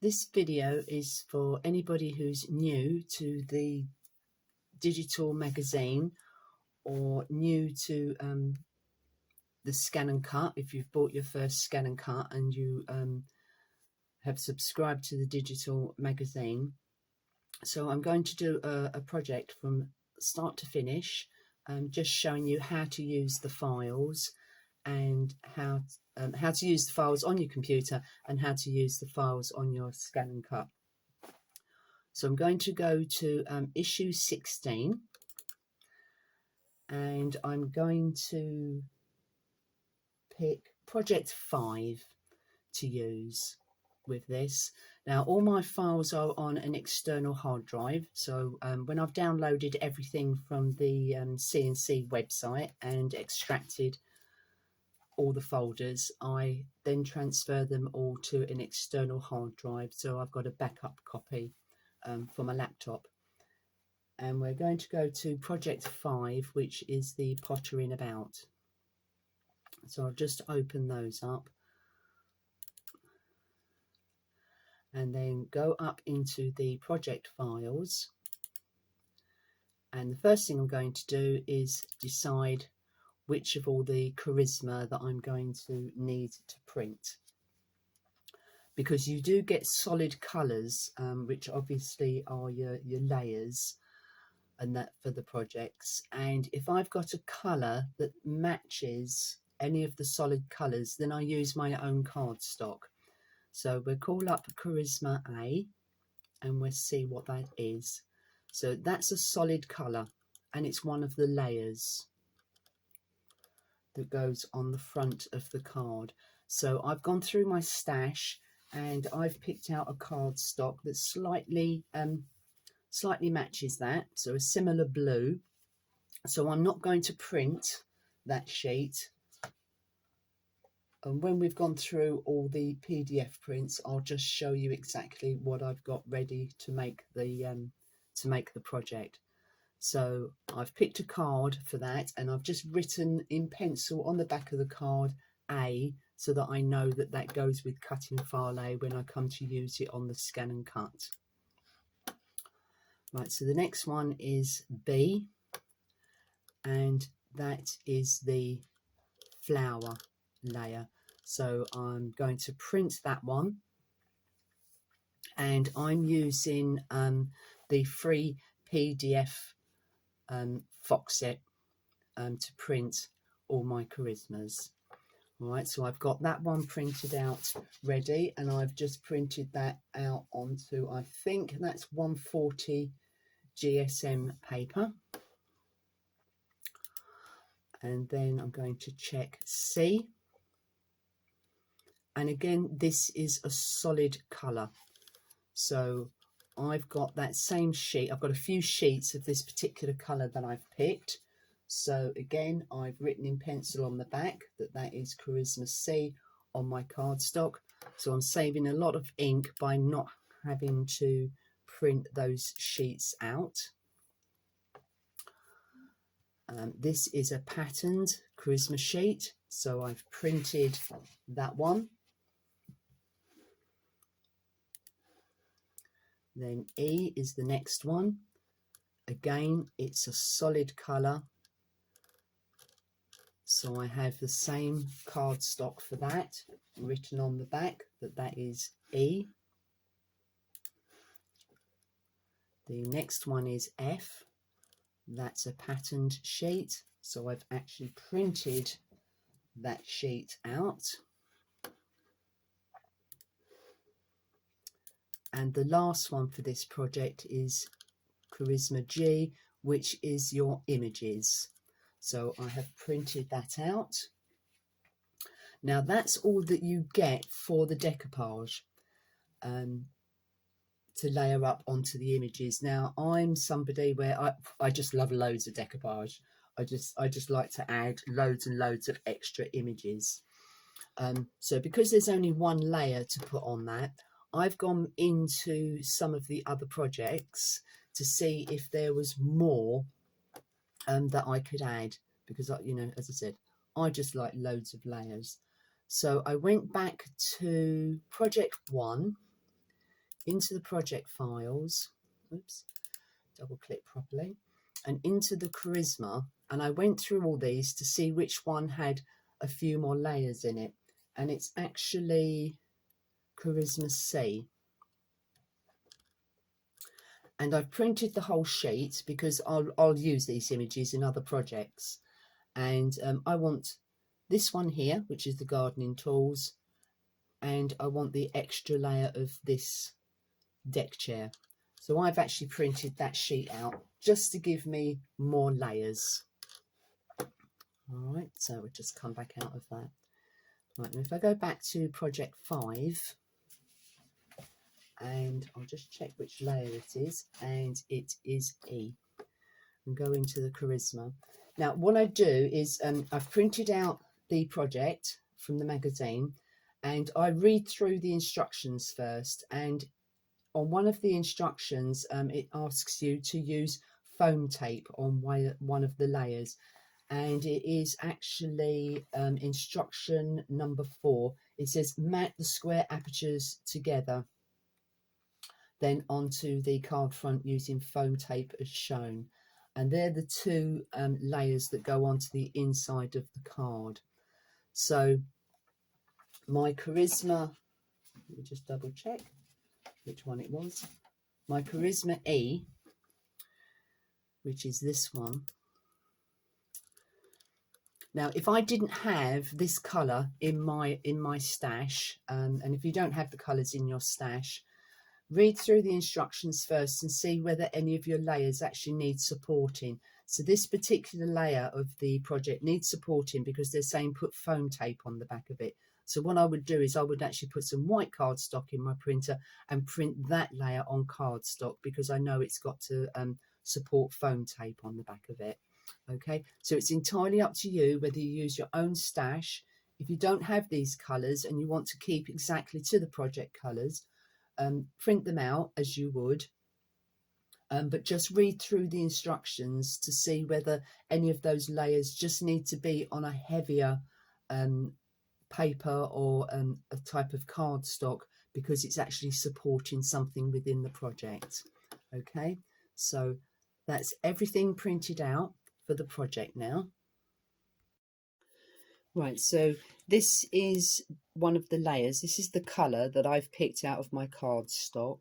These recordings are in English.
This video is for anybody who's new to the digital magazine or new to the scan and cut. If you've bought your first scan and cut and you have subscribed to the digital magazine. So I'm going to do a project from start to finish, just showing you how to use the files and how to use the files on your computer and how to use the files on your scan and cut. So I'm going to go to issue 16 and I'm going to pick project 5 to use with this. Now all my files are on an external hard drive, so when I've downloaded everything from the CNC website and extracted all the folders, I then transfer them all to an external hard drive, so I've got a backup copy for my laptop. And we're going to go to project 5, which is the pottering about. So I'll just open those up and then go up into the project files, and the first thing I'm going to do is decide which of all the charisma that I'm going to need to print, because you do get solid colours, which obviously are your layers and that for the projects. And if I've got a colour that matches any of the solid colours, then I use my own cardstock. So we'll call up Charisma A and we'll see what that is. So that's a solid colour and it's one of the layers that goes on the front of the card. So I've gone through my stash and I've picked out a cardstock that slightly matches that, so a similar blue. So I'm not going to print that sheet, and when we've gone through all the PDF prints, I'll just show you exactly what I've got ready to make the project. So I've picked a card for that, and I've just written in pencil on the back of the card A, so that I know that that goes with cutting file A when I come to use it on the scan and cut. Right, so the next one is B, and that is the flower layer. So I'm going to print that one, and I'm using the free PDF FOXIT to print all my charismas. All right, so I've got that one printed out ready, and I've just printed that out onto, I think that's 140 GSM paper. And then I'm going to check C. And again, this is a solid colour. So I've got that same sheet. I've got a few sheets of this particular colour that I've picked. So again, I've written in pencil on the back that that is Charisma C on my cardstock. So I'm saving a lot of ink by not having to print those sheets out. This is a patterned Charisma sheet, so I've printed that one. Then E is the next one. Again, it's a solid colour, so I have the same cardstock for that, written on the back that that is E. The next one is F. That's a patterned sheet, so I've actually printed that sheet out. And the last one for this project is Charisma G, which is your images. So I have printed that out. Now that's all that you get for the decoupage to layer up onto the images. Now I'm somebody where I just love loads of decoupage. I just like to add loads and loads of extra images. So because there's only one layer to put on that, I've gone into some of the other projects to see if there was more that I could add, because you know, as I said, I just like loads of layers. So I went back to project 1 into the project files, oops, double click properly, and into the Charisma, and I went through all these to see which one had a few more layers in it, and it's actually Charisma C. And I've printed the whole sheet because I'll use these images in other projects. And I want this one here, which is the gardening tools, and I want the extra layer of this deck chair. So I've actually printed that sheet out just to give me more layers. All right, so we'll just come back out of that. Right, and if I go back to project 5, and I'll just check which layer it is, and it is E, and go into the Charisma. Now what I do is I've printed out the project from the magazine, and I read through the instructions first, and on one of the instructions it asks you to use foam tape on one of the layers, and it is actually instruction number 4. It says mat the square apertures together, then onto the card front using foam tape as shown. And they're the two layers that go onto the inside of the card. So my Charisma, let me just double check which one it was. My Charisma E, which is this one. Now, if I didn't have this colour in my stash, and if you don't have the colours in your stash, read through the instructions first and see whether any of your layers actually need supporting. So this particular layer of the project needs supporting because they're saying put foam tape on the back of it. So what I would do is I would actually put some white cardstock in my printer and print that layer on cardstock because I know it's got to support foam tape on the back of it. Okay, so it's entirely up to you whether you use your own stash. If you don't have these colours and you want to keep exactly to the project colours, print them out as you would, but just read through the instructions to see whether any of those layers just need to be on a heavier paper or a type of cardstock because it's actually supporting something within the project. Okay, so that's everything printed out for the project now. Right, so this is one of the layers. This is the colour that I've picked out of my cardstock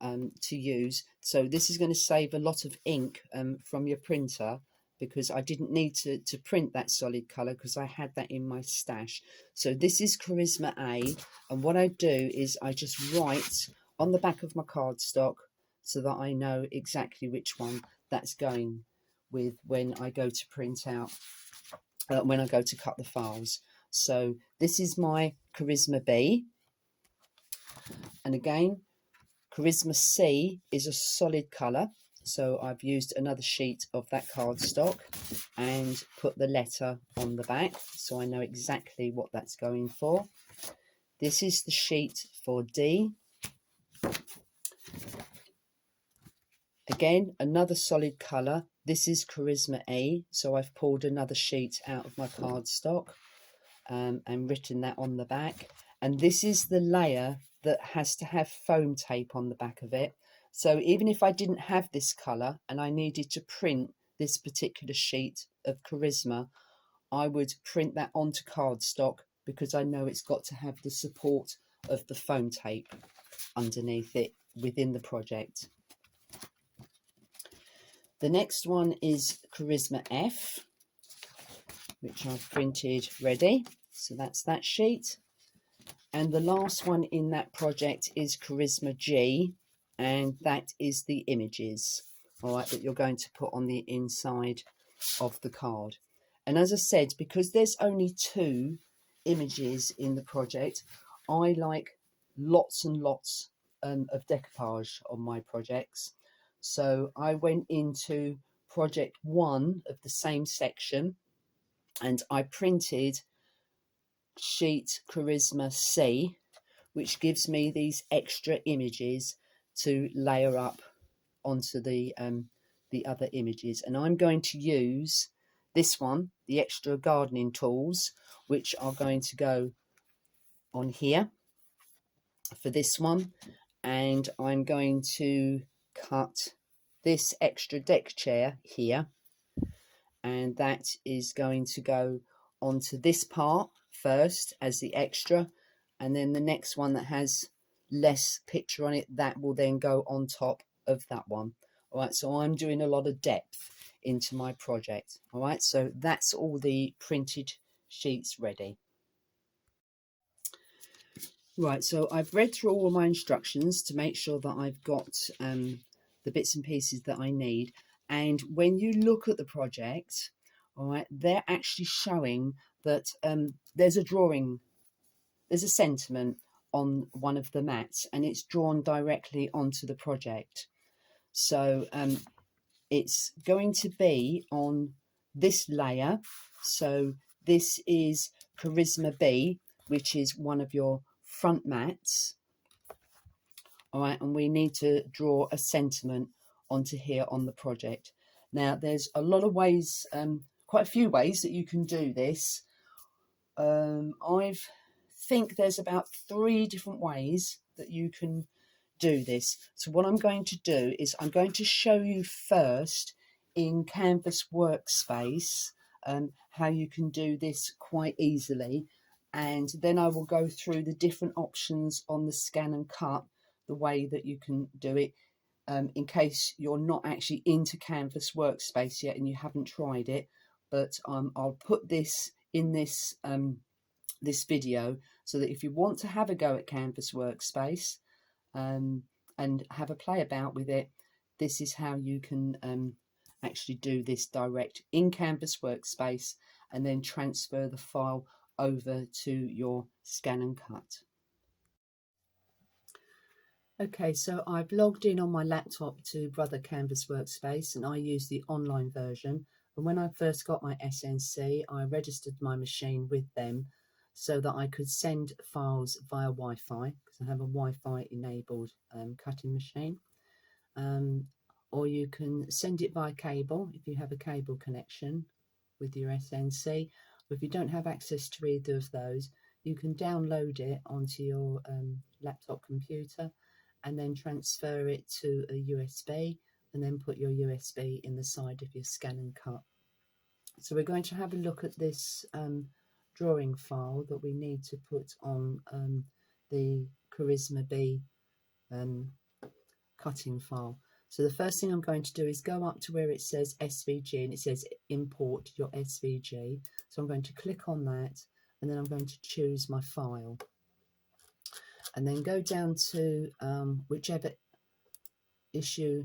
to use. So this is going to save a lot of ink from your printer because I didn't need to print that solid colour because I had that in my stash. So this is Charisma A, and what I do is I just write on the back of my cardstock so that I know exactly which one that's going with when I go to print out, when I go to cut the files. So this is my Charisma B, and again Charisma C is a solid colour, so I've used another sheet of that cardstock and put the letter on the back so I know exactly what that's going for. This is the sheet for D. Again, another solid colour. This is Charisma A, so I've pulled another sheet out of my cardstock and written that on the back. And this is the layer that has to have foam tape on the back of it. So even if I didn't have this colour and I needed to print this particular sheet of Charisma, I would print that onto cardstock because I know it's got to have the support of the foam tape underneath it within the project. The next one is Charisma F, which I've printed ready. So that's that sheet. And the last one in that project is Charisma G, and that is the images, all right, that you're going to put on the inside of the card. And as I said, because there's only 2 images in the project, I like lots and lots of decoupage on my projects. So I went into project 1 of the same section and I printed sheet Charisma C, which gives me these extra images to layer up onto the other images. And I'm going to use this one, the extra gardening tools, which are going to go on here for this one. and I'm going to cut this extra deck chair here, and that is going to go onto this part first as the extra, and then the next one that has less picture on it, that will then go on top of that one. All right, so I'm doing a lot of depth into my project. All right, so that's all the printed sheets ready. Right, so I've read through all my instructions to make sure that I've got the bits and pieces that I need. And when you look at the project, all right, they're actually showing that there's a drawing, there's a sentiment on one of the mats, and it's drawn directly onto the project. So it's going to be on this layer. So this is Charisma B, which is one of your front mats. All right, and we need to draw a sentiment onto here on the project. Now there's a lot of ways, quite a few ways that you can do this. I think there's about 3 different ways that you can do this. So what I'm going to do is I'm going to show you first in Canvas Workspace how you can do this quite easily, and then I will go through the different options on the scan and cut, the way that you can do it, in case you're not actually into Canvas Workspace yet and you haven't tried it. But I'll put this in this this video so that if you want to have a go at Canvas Workspace and have a play about with it, this is how you can actually do this direct in Canvas Workspace and then transfer the file over to your scan and cut. Okay, so I've logged in on my laptop to Brother Canvas Workspace, and I use the online version. And when I first got my SNC, I registered my machine with them so that I could send files via Wi-Fi, because I have a Wi-Fi enabled cutting machine. Or you can send it by cable if you have a cable connection with your SNC. But if you don't have access to either of those, you can download it onto your laptop computer and then transfer it to a USB, and then put your USB in the side of your scan and cut. So we're going to have a look at this drawing file that we need to put on the Charisma B cutting file. So the first thing I'm going to do is go up to where it says SVG, and it says import your SVG. So I'm going to click on that, and then I'm going to choose my file, and then go down to whichever issue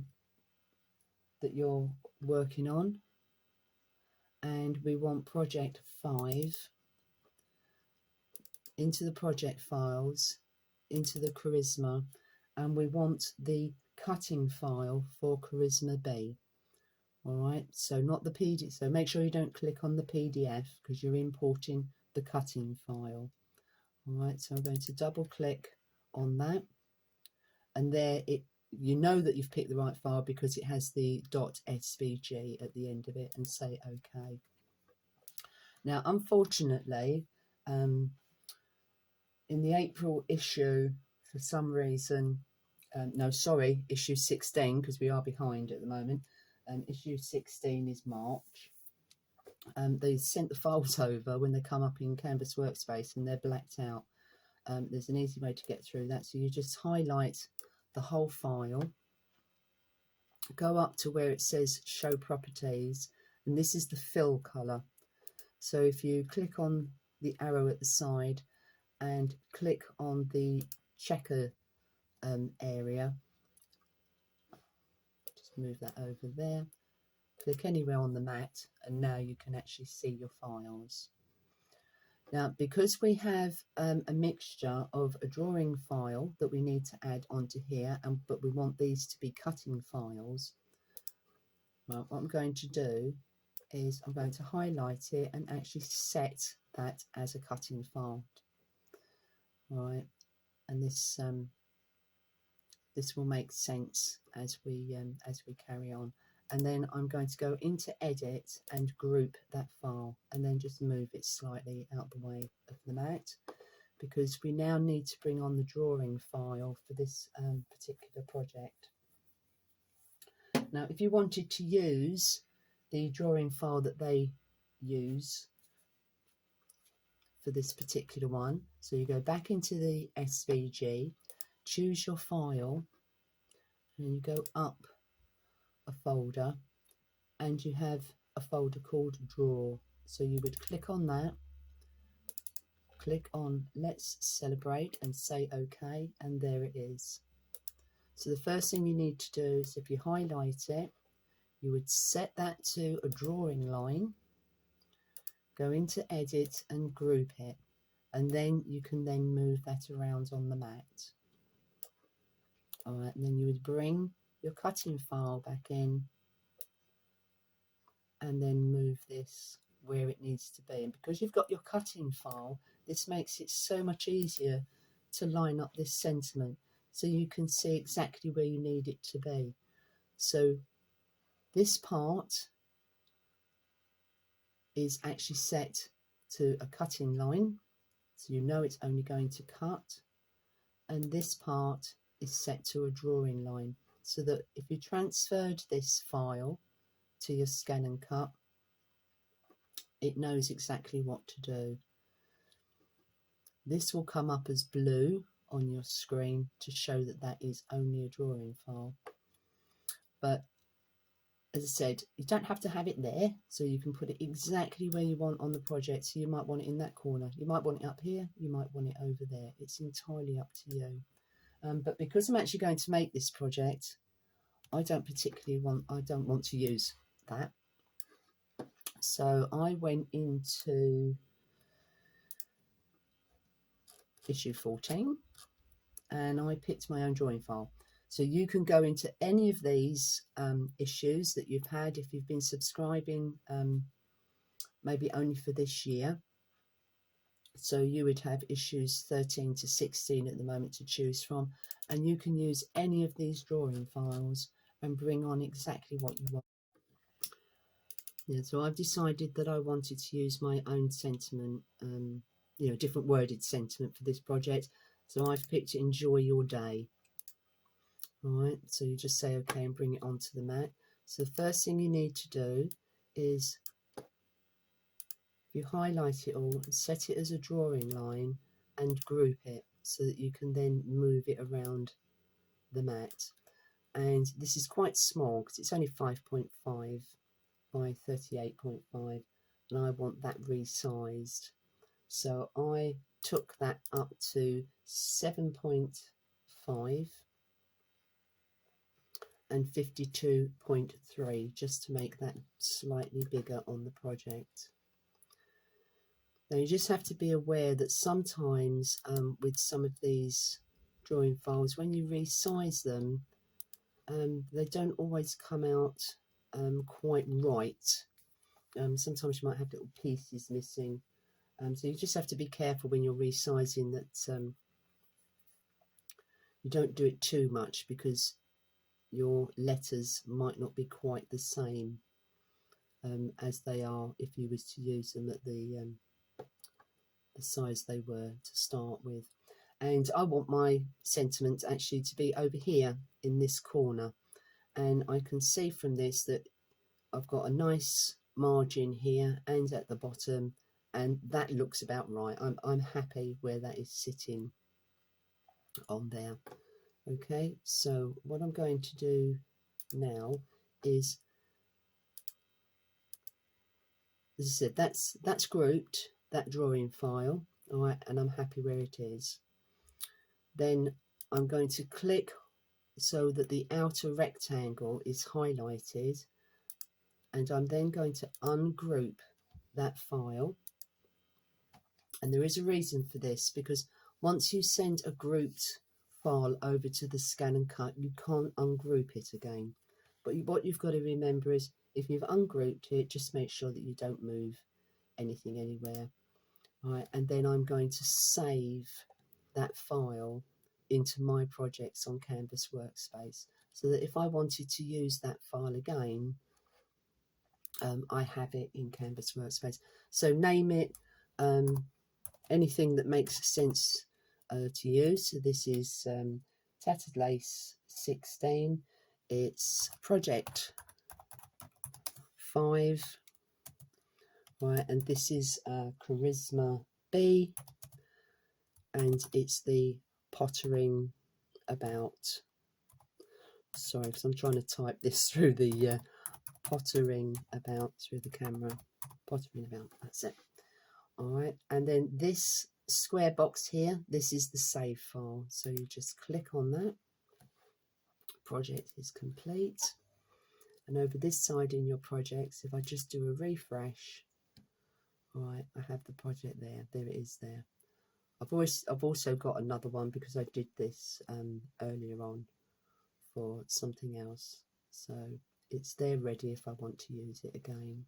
that you're working on, and we want project 5, into the project files, into the Charisma, and we want the cutting file for Charisma B. All right, so not the PDF, so make sure you don't click on the PDF because you're importing the cutting file. All right, so I'm going to double click on that, and there you know that you've picked the right file because it has the .svg at the end of it, and say OK. Now, unfortunately, in the April issue, for some reason, no, sorry, issue 16, because we are behind at the moment. Issue 16 is March. They sent the files over when they come up in Canvas Workspace and they're blacked out. There's an easy way to get through that. So you just highlight the whole file, go up to where it says Show Properties, and this is the fill colour. So if you click on the arrow at the side and click on the checker area, just move that over there, click anywhere on the mat, and now you can actually see your files. Now, because we have a mixture of a drawing file that we need to add onto here, but we want these to be cutting files, well, what I'm going to do is I'm going to highlight it and actually set that as a cutting file. All right, and this will make sense as we carry on. And then I'm going to go into edit and group that file, and then just move it slightly out the way of the mat. because we now need to bring on the drawing file for this particular project. Now, if you wanted to use the drawing file that they use for this particular one, so you go back into the SVG, choose your file, and you go up a folder, and you have a folder called Draw. So you would click on that, click on Let's Celebrate and say OK, and there it is. So the first thing you need to do is, if you highlight it, you would set that to a drawing line, go into Edit and group it, and then you can then move that around on the mat. Alright, and then you would bring your cutting file back in and then move this where it needs to be. And because you've got your cutting file, this makes it so much easier to line up this sentiment so you can see exactly where you need it to be. So this part is actually set to a cutting line, so you know it's only going to cut, and this part is set to a drawing line, so that if you transferred this file to your scan and cut, it knows exactly what to do. This will come up as blue on your screen to show that that is only a drawing file. But as I said, you don't have to have it there, so you can put it exactly where you want on the project. So you might want it in that corner, you might want it up here, you might want it over there. It's entirely up to you. But because I'm actually going to make this project, I don't want to use that. So I went into issue 14 and I picked my own drawing file. So you can go into any of these issues that you've had if you've been subscribing, maybe only for this year. So you would have issues 13 to 16 at the moment to choose from, and you can use any of these drawing files and bring on exactly what you want. Yeah, so I've decided that I wanted to use my own sentiment, you know, different worded sentiment for this project. So I've picked Enjoy Your Day. All right, so you just say OK and bring it onto the mat. So the first thing you need to do is, you highlight it all, set it as a drawing line and group it so that you can then move it around the mat. And this is quite small because it's only 5.5 by 38.5, and I want that resized. So I took that up to 7.5 and 52.3 just to make that slightly bigger on the project. Now you just have to be aware that sometimes with some of these drawing files, when you resize them, they don't always come out quite right. Sometimes you might have little pieces missing. So you just have to be careful when you're resizing that you don't do it too much, because your letters might not be quite the same as they are if you was to use them at the size they were to start with. And I want my sentiment actually to be over here in this corner, and I can see from this that I've got a nice margin here and at the bottom, and that looks about right. I'm happy where that is sitting on there. Okay, so what I'm going to do now is, as I said, that's grouped, that drawing file, all right, and I'm happy where it is. Then I'm going to click so that the outer rectangle is highlighted, and I'm then going to ungroup that file. And there is a reason for this, because once you send a grouped file over to the scan and cut, you can't ungroup it again. But what you've got to remember is, if you've ungrouped it, just make sure that you don't move anything anywhere. All right, and then I'm going to save that file into my projects on Canvas Workspace, so that if I wanted to use that file again, I have it in Canvas Workspace. So name it anything that makes sense to use. So this is Tattered Lace 16. It's project 5, right, and this is Charisma B, and it's the pottering about. Sorry, because I'm trying to type this through the pottering about through the camera. Pottering about, that's it. All right, and then this square box here, this is the save file. So you just click on that. Project is complete. And over this side in your projects, if I just do a refresh, all right, I have the project there. There it is there. I've also got another one because I did this earlier on for something else. So it's there ready if I want to use it again.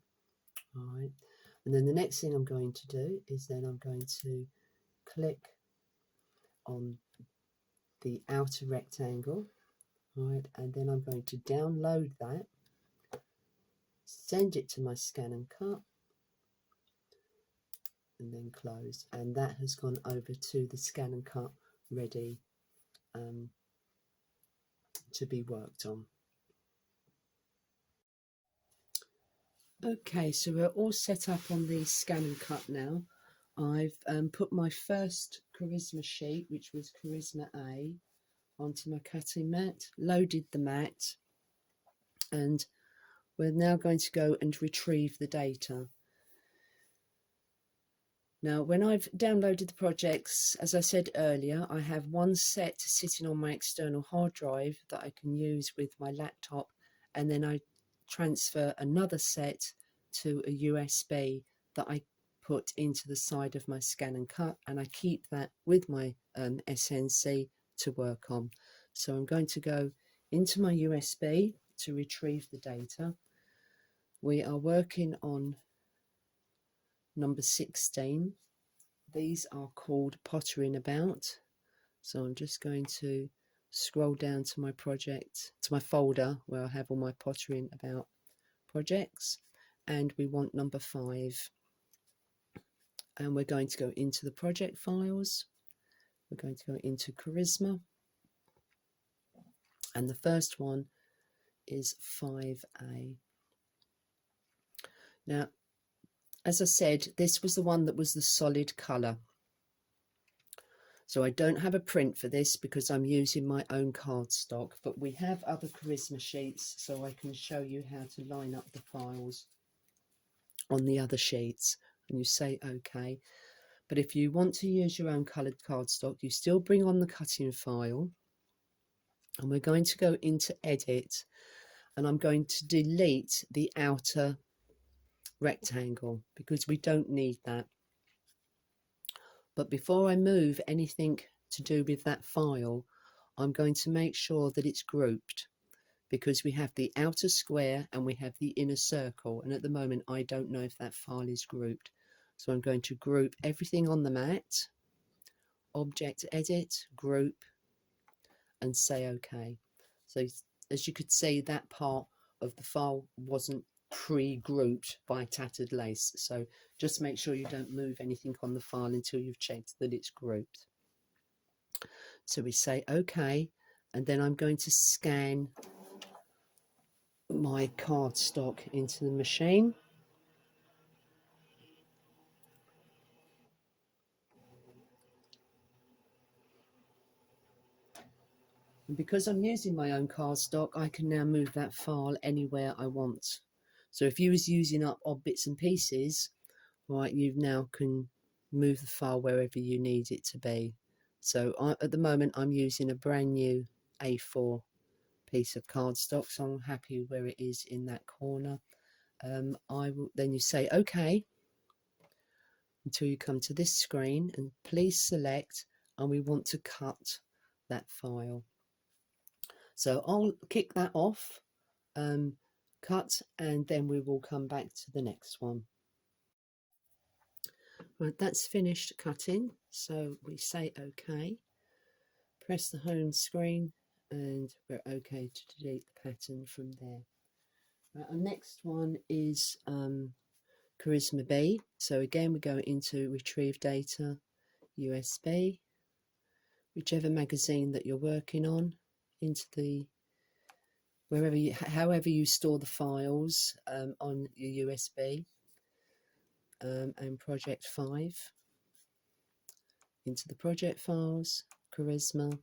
All right. And then the next thing I'm going to do is then I'm going to click on the outer rectangle, right, and then I'm going to download that, send it to my scan and cut, and then close, and that has gone over to the scan and cut ready to be worked on. Okay, so we're all set up on the scan and cut now. I've put my first Charisma sheet, which was Charisma A, onto my cutting mat, loaded the mat, and we're now going to go and retrieve the data. Now, when I've downloaded the projects, as I said earlier, I have one set sitting on my external hard drive that I can use with my laptop, and then I transfer another set to a USB that I put into the side of my scan and cut, and I keep that with my SNC to work on. So I'm going to go into my USB to retrieve the data. We are working on number 16. These are called pottering about. So I'm just going to scroll down to my project, to my folder where I have all my pottering about projects, and we want number 5. And we're going to go into the project files. We're going to go into Charisma, and the first one is 5A. Now, as I said, this was the one that was the solid colour. So I don't have a print for this because I'm using my own cardstock, but we have other Charisma sheets, so I can show you how to line up the files on the other sheets. And you say OK. But if you want to use your own coloured cardstock, you still bring on the cutting file, and we're going to go into Edit, and I'm going to delete the outer rectangle because we don't need that. But before I move anything to do with that file, I'm going to make sure that it's grouped, because we have the outer square and we have the inner circle, and at the moment I don't know if that file is grouped. So I'm going to group everything on the mat, Object, Edit, Group, and say OK. So as you could see, that part of the file wasn't pre-grouped by Tattered Lace, so just make sure you don't move anything on the file until you've checked that it's grouped. So we say OK, and then I'm going to scan my cardstock into the machine. And because I'm using my own cardstock, I can now move that file anywhere I want. So if you was using up odd bits and pieces, right, you now can move the file wherever you need it to be. So at the moment I'm using a brand new A4 piece of cardstock, so I'm happy where it is in that corner. Then you say OK until you come to this screen, and please select, and we want to cut that file. So I'll kick that off, cut, and then we will come back to the next one. Right, that's finished cutting, so we say OK, press the home screen, and we're OK to delete the pattern from there. Right, our next one is Charisma B. So again, we go into Retrieve Data, USB, whichever magazine that you're working on, into the however you store the files on your USB, and project 5 into the project files, Charisma,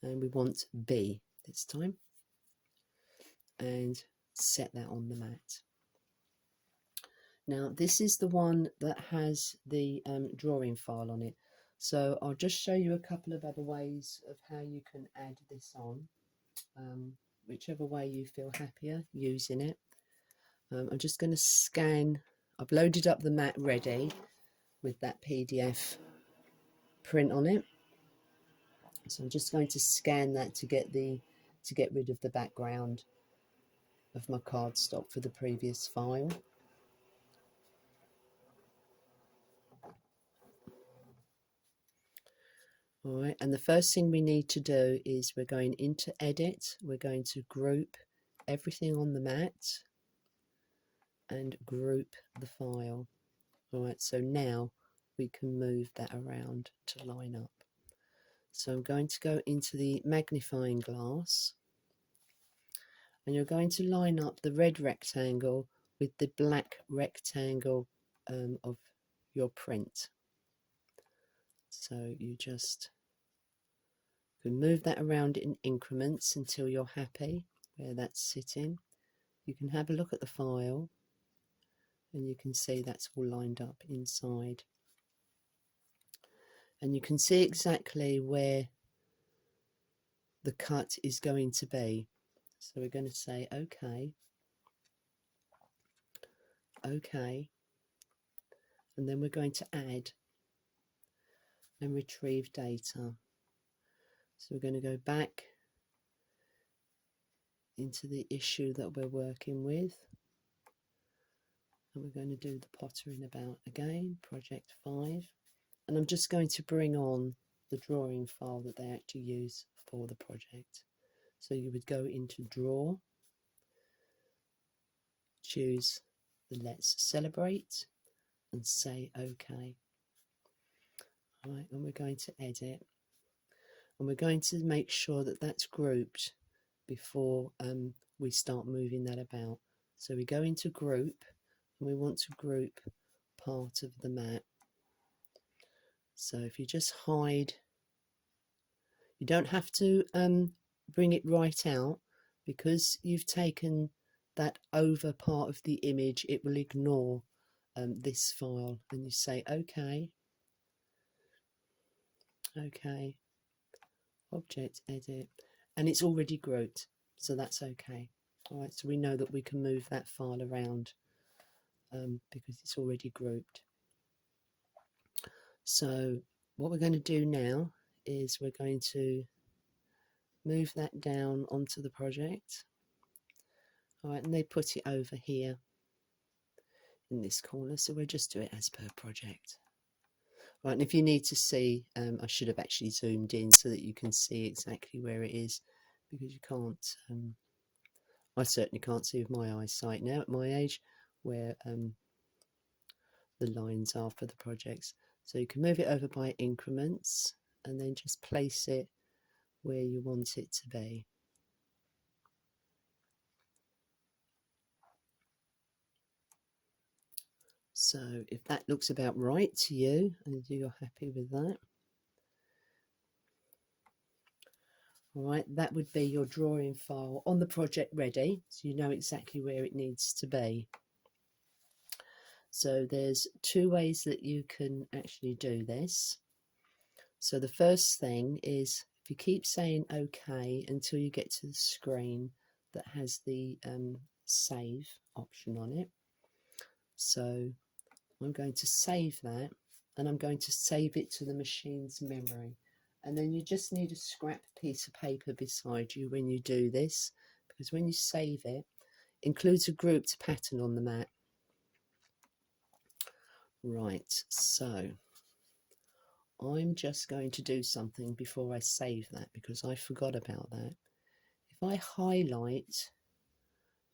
and we want B this time, and set that on the mat. Now this is the one that has the drawing file on it, so I'll just show you a couple of other ways of how you can add this on, whichever way you feel happier using it. I'm just going to scan. I've loaded up the mat ready with that PDF print on it, so I'm just going to scan that to get rid of the background of my cardstock for the previous file. All right, and the first thing we need to do is we're going into edit, we're going to group everything on the mat and group the file. All right, so now we can move that around to line up. So I'm going to go into the magnifying glass, and you're going to line up the red rectangle with the black rectangle of your print. So you just can move that around in increments until you're happy where that's sitting. You can have a look at the file and you can see that's all lined up inside. And you can see exactly where the cut is going to be. So we're going to say OK, OK, and then we're going to add and retrieve data. So we're going to go back into the issue that we're working with, and we're going to do the pottering about again, project 5, and I'm just going to bring on the drawing file that they actually use for the project. So you would go into draw, choose the Let's Celebrate and say OK. Right, and we're going to edit, and we're going to make sure that that's grouped before we start moving that about. So we go into group, and we want to group part of the mat. So if you just hide, you don't have to bring it right out, because you've taken that over part of the image, it will ignore this file, and you say OK, OK, object edit, and it's already grouped, so that's OK. All right, so we know that we can move that file around because it's already grouped. So what we're going to do now is we're going to move that down onto the project. All right, and they put it over here in this corner, so we'll just do it as per project. Right, and if you need to see, I should have actually zoomed in so that you can see exactly where it is, because you can't, I certainly can't see with my eyesight now at my age where the lines are for the projects. So you can move it over by increments and then just place it where you want it to be. So if that looks about right to you and you're happy with that, all right, that would be your drawing file on the project ready, so you know exactly where it needs to be. So there's two ways that you can actually do this. So the first thing is, if you keep saying OK until you get to the screen that has the save option on it. So I'm going to save that, and I'm going to save it to the machine's memory. And then you just need a scrap piece of paper beside you when you do this, because when you save it, it includes a grouped pattern on the mat. Right, so I'm just going to do something before I save that, because I forgot about that. If I highlight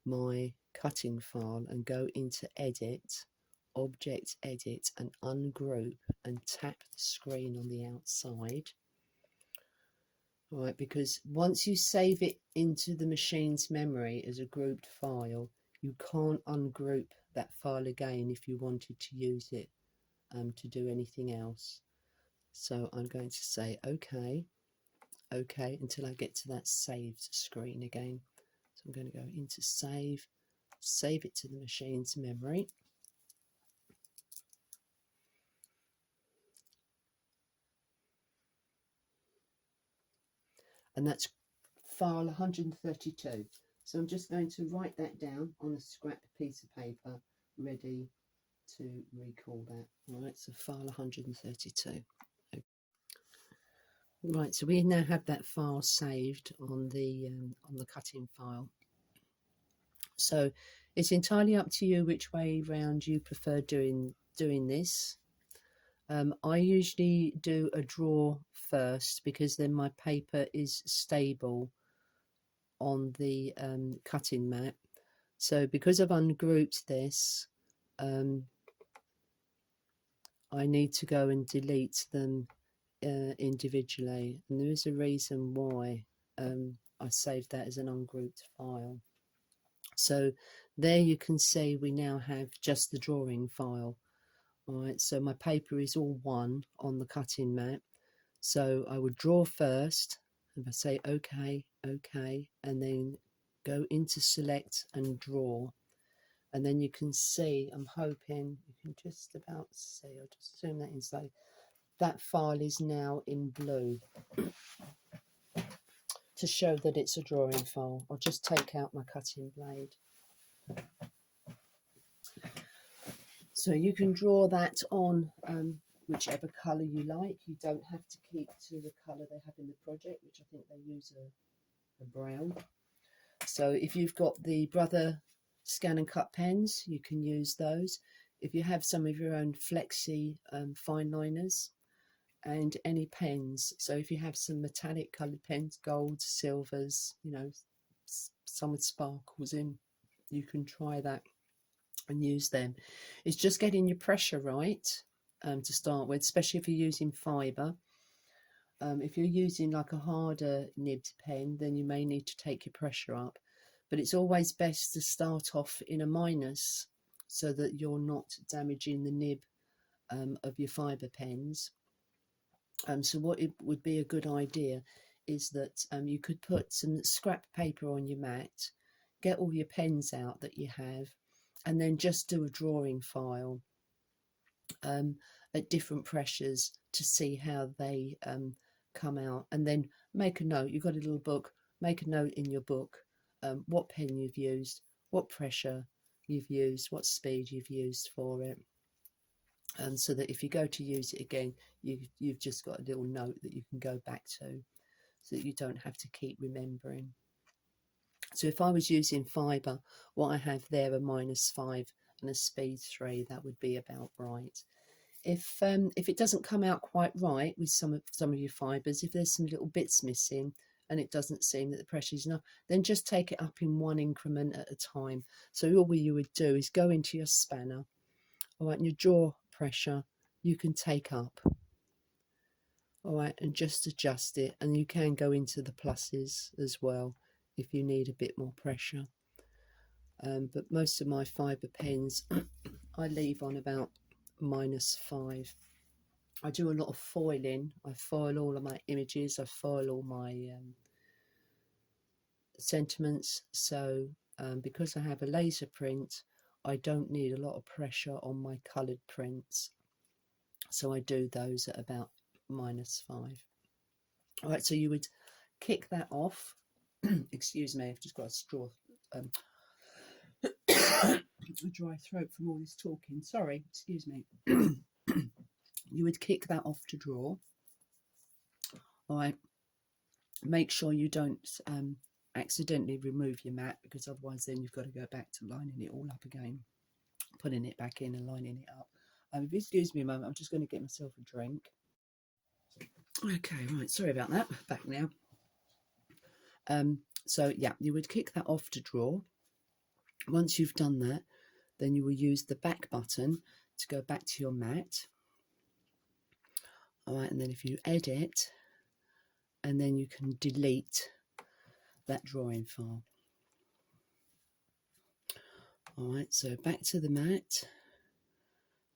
my cutting file and go into edit Object, Edit, and Ungroup, and tap the screen on the outside. All right, because once you save it into the machine's memory as a grouped file, you can't ungroup that file again if you wanted to use it to do anything else. So I'm going to say OK, OK, until I get to that saved screen again. So I'm going to go into save, save it to the machine's memory. And that's file 132. So I'm just going to write that down on a scrap piece of paper, ready to recall that. All right, so file 132. Okay. Right, so we now have that file saved on the cutting file. So it's entirely up to you which way round you prefer doing this. I usually do a draw first because then my paper is stable on the cutting mat. So because I've ungrouped this, I need to go and delete them individually, and there is a reason why I saved that as an ungrouped file. So there you can see we now have just the drawing file. All right, so my paper is all one on the cutting mat. So I would draw first, and I say OK, OK, and then go into select and draw. And then you can see, I'm hoping you can just about see, I'll just zoom that in, so that file is now in blue to show that it's a drawing file. I'll just take out my cutting blade. So you can draw that on whichever colour you like. You don't have to keep to the colour they have in the project, which I think they use a brown. So if you've got the Brother scan and cut pens, you can use those. If you have some of your own flexi fine liners and any pens, so if you have some metallic coloured pens, golds, silvers, you know, some with sparkles in, you can try that and use them. It's just getting your pressure right to start with, especially if you're using fibre. If you're using like a harder nibbed pen, then you may need to take your pressure up. But it's always best to start off in a minus so that you're not damaging the nib of your fibre pens. So what it would be a good idea is that you could put some scrap paper on your mat, get all your pens out that you have, and then just do a drawing file at different pressures to see how they come out, and then make a note. You've got a little book, make a note in your book what pen you've used, what pressure you've used, what speed you've used for it, and so that if you go to use it again, you've just got a little note that you can go back to, so that you don't have to keep remembering. So if I was using fibre, what I have there, a -5 and a speed 3, that would be about right. If it doesn't come out quite right with some of your fibres, if there's some little bits missing and it doesn't seem that the pressure is enough, then just take it up in one increment at a time. So all you would do is go into your spanner, all right, and your jaw pressure you can take up, all right, and just adjust it. And you can go into the pluses as well if you need a bit more pressure. But most of my fibre pens I leave on about -5. I do a lot of foiling. I foil all of my images, I foil all my sentiments. So because I have a laser print, I don't need a lot of pressure on my coloured prints. So I do those at about -5. All right, so you would kick that off. Excuse me, I've just got a straw. A dry throat from all this talking. Sorry, excuse me. You would kick that off to draw. All right, make sure you don't accidentally remove your mat, because otherwise then you've got to go back to lining it all up again, putting it back in and lining it up. If you excuse me a moment, I'm just going to get myself a drink. Okay, right, sorry about that. Back now. So yeah, you would kick that off to draw. Once you've done that, then you will use the back button to go back to your mat. All right, and then if you edit, and then you can delete that drawing file. All right, so back to the mat,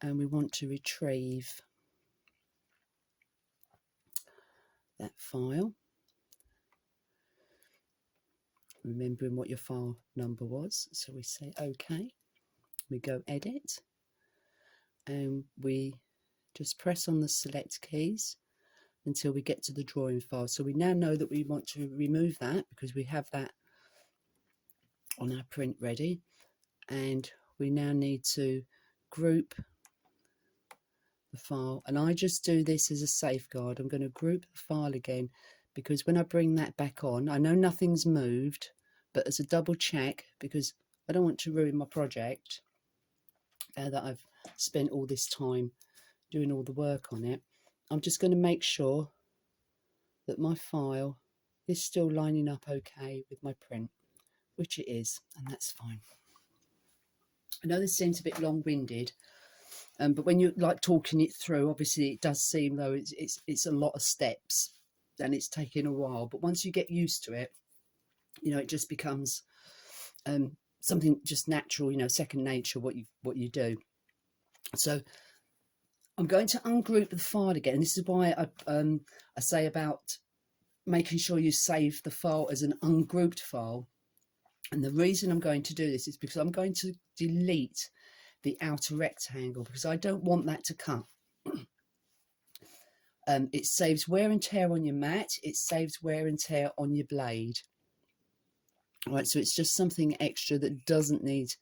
and we want to retrieve that file, remembering what your file number was. So we say OK, we go edit, and we just press on the select keys until we get to the drawing file. So we now know that we want to remove that because we have that on our print ready, and we now need to group the file. And I just do this as a safeguard. I'm going to group the file again because when I bring that back on, I know nothing's moved, but as a double check, because I don't want to ruin my project that I've spent all this time doing all the work on it. I'm just going to make sure that my file is still lining up okay with my print, which it is, and that's fine. I know this seems a bit long-winded, but when you're like talking it through, obviously it does seem though it's a lot of steps and it's taking a while, but once you get used to it, you know, it just becomes something just natural, you know, second nature, what you do. So I'm going to ungroup the file again. This is why I say about making sure you save the file as an ungrouped file. And the reason I'm going to do this is because I'm going to delete the outer rectangle because I don't want that to cut. It saves wear and tear on your mat. It saves wear and tear on your blade. All right, so it's just something extra that doesn't need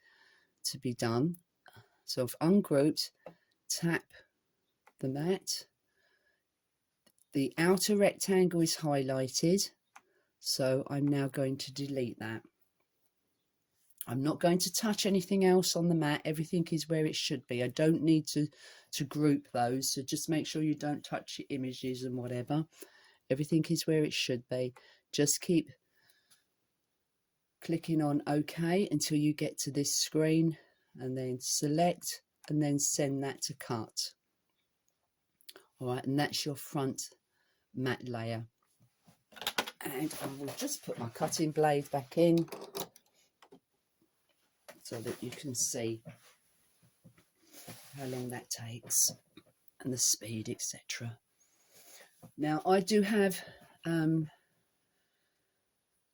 to be done. So I've ungrouped, tap the mat. The outer rectangle is highlighted, so I'm now going to delete that. I'm not going to touch anything else on the mat. Everything is where it should be. I don't need to group those, so just make sure you don't touch your images and whatever. Everything is where it should be. Just keep clicking on OK until you get to this screen, and then select and then send that to cut. All right, and that's your front mat layer. And I will just put my cutting blade back in so that you can see how long that takes and the speed, etc. Now I do have the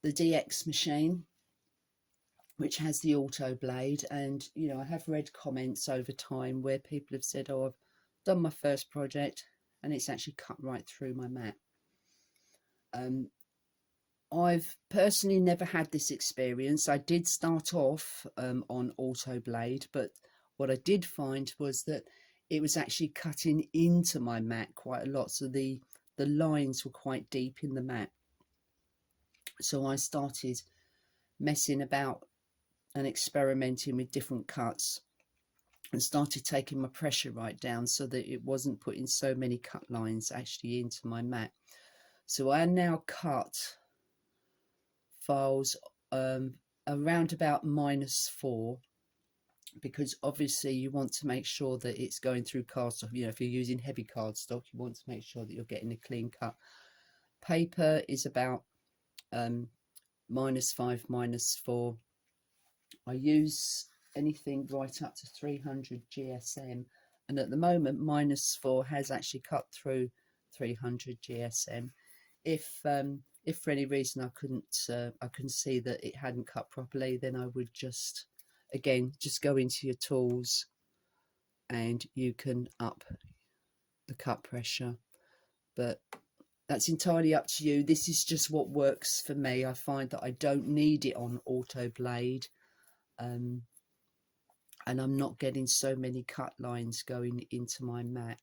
DX machine, which has the auto blade, and you know, I have read comments over time where people have said, oh, I've done my first project and it's actually cut right through my mat. I've personally never had this experience. I did start off on auto blade, but what I did find was that it was actually cutting into my mat quite a lot, so the lines were quite deep in the mat. So I started messing about and experimenting with different cuts and started taking my pressure right down so that it wasn't putting so many cut lines actually into my mat. So I now cut files around about -4, because obviously you want to make sure that it's going through cardstock. You know, if you're using heavy cardstock, you want to make sure that you're getting a clean cut. Paper is about -5, -4. I use anything right up to 300 GSM, and at the moment -4 has actually cut through 300 GSM. If for any reason I couldn't see that it hadn't cut properly, then I would just go into your tools and you can up the cut pressure, but that's entirely up to you. This is just what works for me. I find that I don't need it on auto blade, and I'm not getting so many cut lines going into my mat,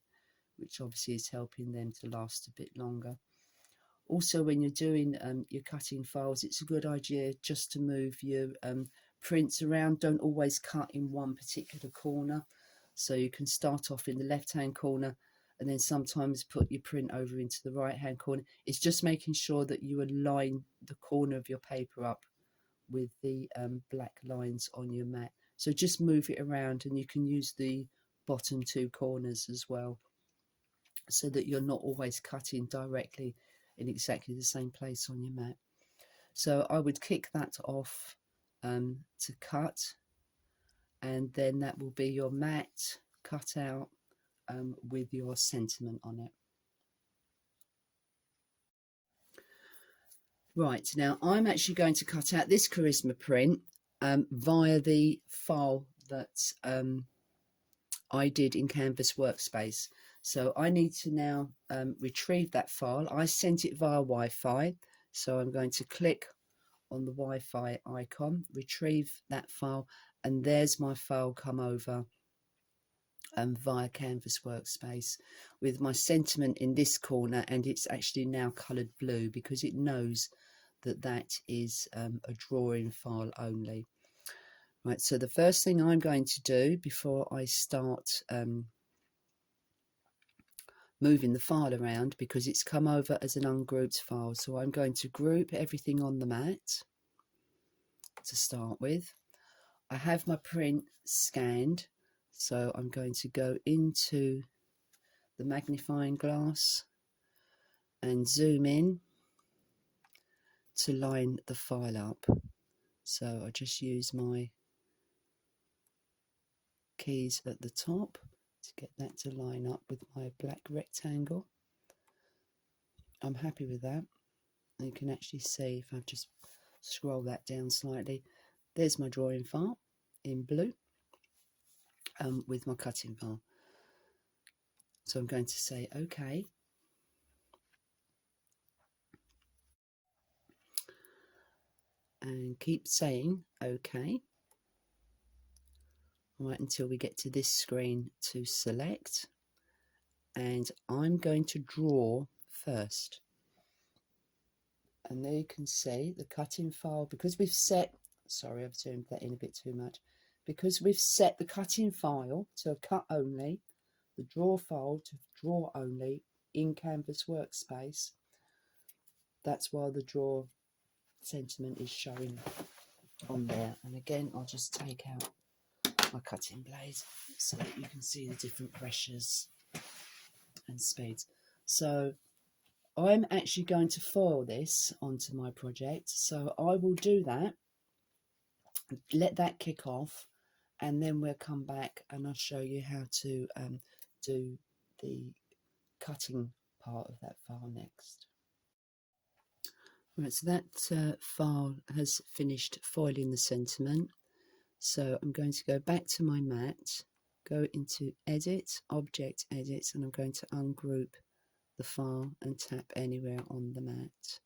which obviously is helping them to last a bit longer. Also, when you're doing your cutting files, it's a good idea just to move your prints around. Don't always cut in one particular corner. So you can start off in the left-hand corner and then sometimes put your print over into the right-hand corner. It's just making sure that you align the corner of your paper up with the black lines on your mat. So just move it around, and you can use the bottom two corners as well, so that you're not always cutting directly in exactly the same place on your mat. So I would kick that off to cut, and then that will be your mat cut out with your sentiment on it. Right, now I'm actually going to cut out this charisma print via the file that I did in Canvas Workspace. So I need to now retrieve that file. I sent it via Wi-Fi, so I'm going to click on the Wi-Fi icon, retrieve that file, and there's my file come over via Canvas Workspace with my sentiment in this corner, and it's actually now coloured blue because it knows that that is a drawing file only. Right, so the first thing I'm going to do before I start moving the file around, because it's come over as an ungrouped file, so I'm going to group everything on the mat to start with. I have my print scanned, so I'm going to go into the magnifying glass and zoom in to line the file up. So I just use my keys at the top to get that to line up with my black rectangle. I'm happy with that. And you can actually see, if I just scroll that down slightly, there's my drawing file in blue with my cutting file. So I'm going to say OK. And keep saying OK. Right, until we get to this screen to select. And I'm going to draw first. And there you can see the cutting file, because we've set, sorry, I've zoomed that in a bit too much, because we've set the cutting file to cut only, the draw file to draw only in Canvas Workspace. That's why the draw sentiment is showing on there. And again, I'll just take out my cutting blade so that you can see the different pressures and speeds. So I'm actually going to foil this onto my project, so I will do that, let that kick off, and then we'll come back and I'll show you how to do the cutting part of that file next. Right, so that file has finished foiling the sentiment, so I'm going to go back to my mat, go into Edit, Object Edit, and I'm going to ungroup the file and tap anywhere on the mat,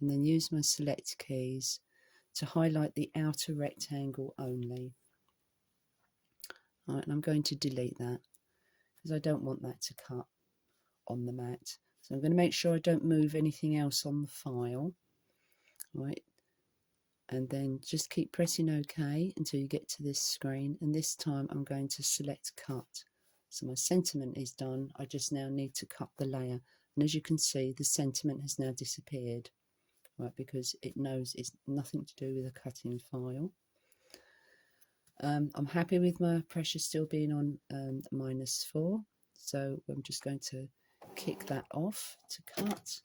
and then use my select keys to highlight the outer rectangle only. Right, and I'm going to delete that because I don't want that to cut on the mat. So I'm going to make sure I don't move anything else on the file. Right, and then just keep pressing OK until you get to this screen, and this time I'm going to select cut. So my sentiment is done, I just now need to cut the layer, and as you can see the sentiment has now disappeared, right, because it knows it's nothing to do with a cutting file. I'm happy with my pressure still being on -4, so I'm just going to kick that off to cut,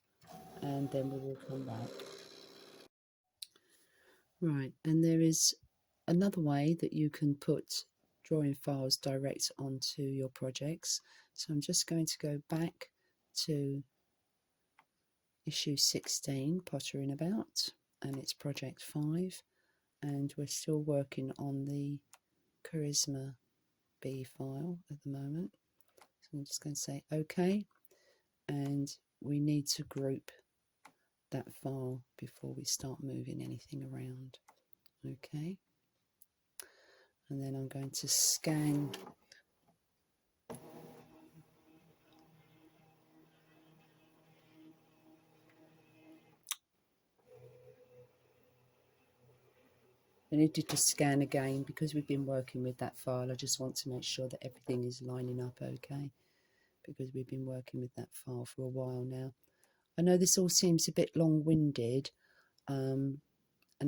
and then we will come back. Right, and there is another way that you can put drawing files direct onto your projects. So I'm just going to go back to issue 16, Pottering About, and it's project 5, and we're still working on the Charisma B file at the moment. So I'm just going to say OK, and we need to group that file before we start moving anything around. OK, and then I'm going to scan I needed to scan again because we've been working with that file. I just want to make sure that everything is lining up okay, because we've been working with that file for a while now. I know this all seems a bit long-winded and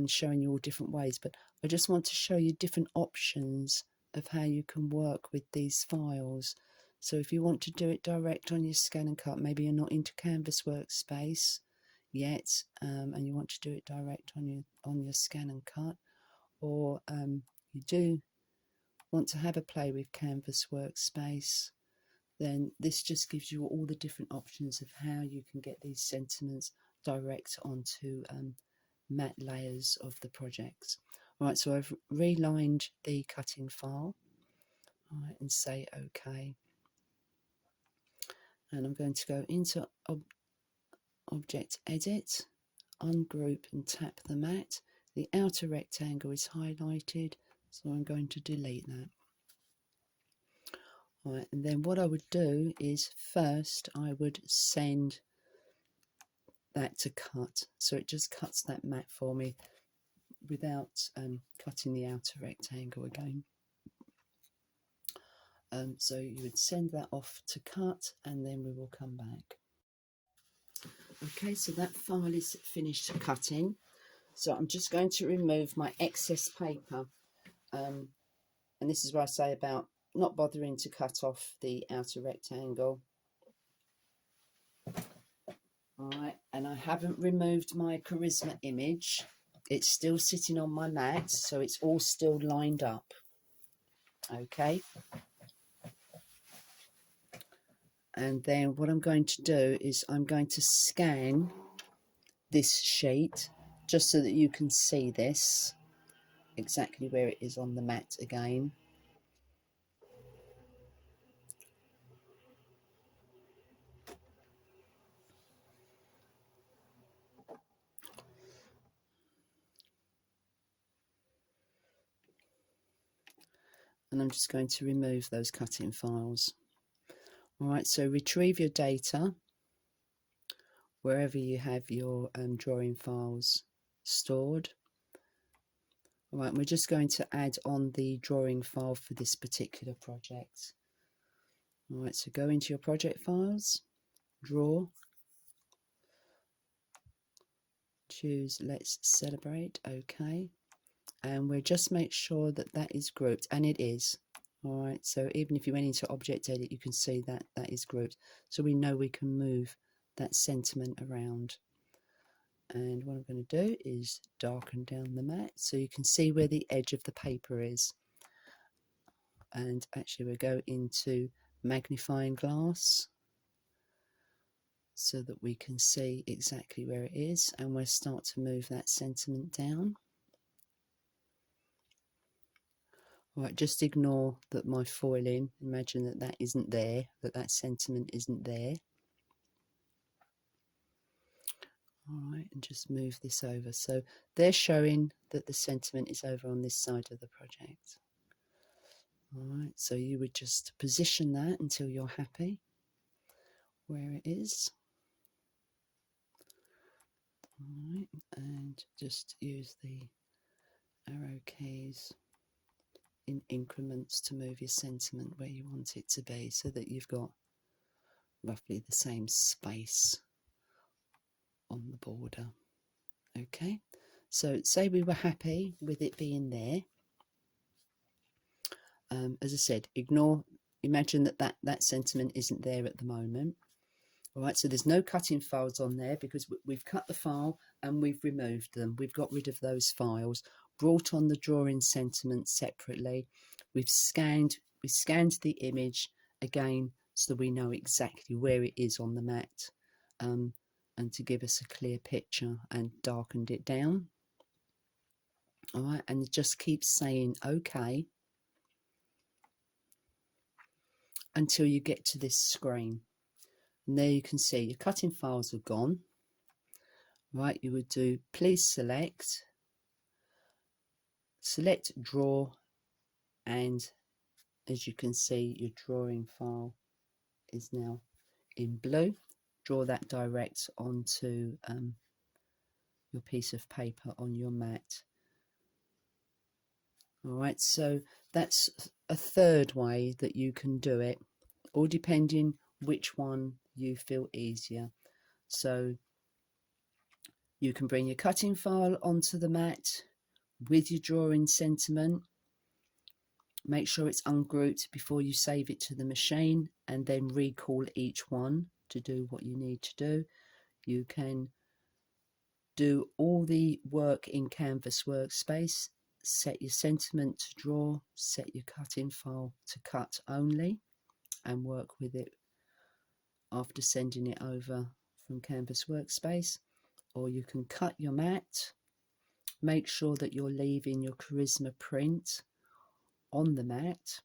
showing you all different ways, but I just want to show you different options of how you can work with these files. So if you want to do it direct on your scan and cut, maybe you're not into Canvas Workspace yet, and you want to do it direct on your scan and cut, or you do want to have a play with Canvas Workspace, then this just gives you all the different options of how you can get these sentiments direct onto matte layers of the projects. Right, so I've relined the cutting file, right, and say OK. And I'm going to go into Object Edit, ungroup and tap the matte. The outer rectangle is highlighted, so I'm going to delete that. Right, and then what I would do is first I would send that to cut, so it just cuts that matte for me without cutting the outer rectangle again. So you would send that off to cut, and then we will come back. Okay, so that file is finished cutting, so I'm just going to remove my excess paper, and this is what I say about not bothering to cut off the outer rectangle. Alright, and I haven't removed my Charisma image. It's still sitting on my mat, so it's all still lined up. Okay. And then what I'm going to do is I'm going to scan this sheet just so that you can see this, exactly where it is on the mat again. And I'm just going to remove those cutting files. Alright, so retrieve your data wherever you have your drawing files stored. Alright, we're just going to add on the drawing file for this particular project. Alright, so go into your project files, draw, choose Let's Celebrate, OK, and we'll just make sure that that is grouped, and it is. Alright, so even if you went into Object Edit, you can see that that is grouped, so we know we can move that sentiment around. And what I'm going to do is darken down the mat so you can see where the edge of the paper is. And actually we'll go into magnifying glass so that we can see exactly where it is, and we'll start to move that sentiment down. Alright, just ignore that my foiling, imagine that that isn't there, that sentiment isn't there. Alright, and just move this over. So they're showing that the sentiment is over on this side of the project. Alright, so you would just position that until you're happy where it is. Alright, and just use the arrow keys in increments to move your sentiment where you want it to be, so that you've got roughly the same space on the border. Okay, so say we were happy with it being there. As I said, imagine that sentiment isn't there at the moment. Alright, so there's no cutting files on there because we've cut the file and we've removed them. We've got rid of those files, brought on the drawing sentiment separately. We scanned the image again so that we know exactly where it is on the mat, and to give us a clear picture, and darkened it down. Alright, and it just keeps saying OK until you get to this screen. And there you can see your cutting files are gone. Right, you would do please select draw, and as you can see your drawing file is now in blue. Draw that direct onto your piece of paper on your mat. Alright, so that's a third way that you can do it, all depending which one you feel easier. So you can bring your cutting file onto the mat with your drawing sentiment, Make sure it's ungrouped before you save it to the machine, and then recall each one to do what you need to do. You can do all the work in Canvas Workspace, set your sentiment to draw, set your cutting file to cut only, and work with it after sending it over from Canvas Workspace. Or you can cut your mat, make sure that you're leaving your Charisma print on the mat,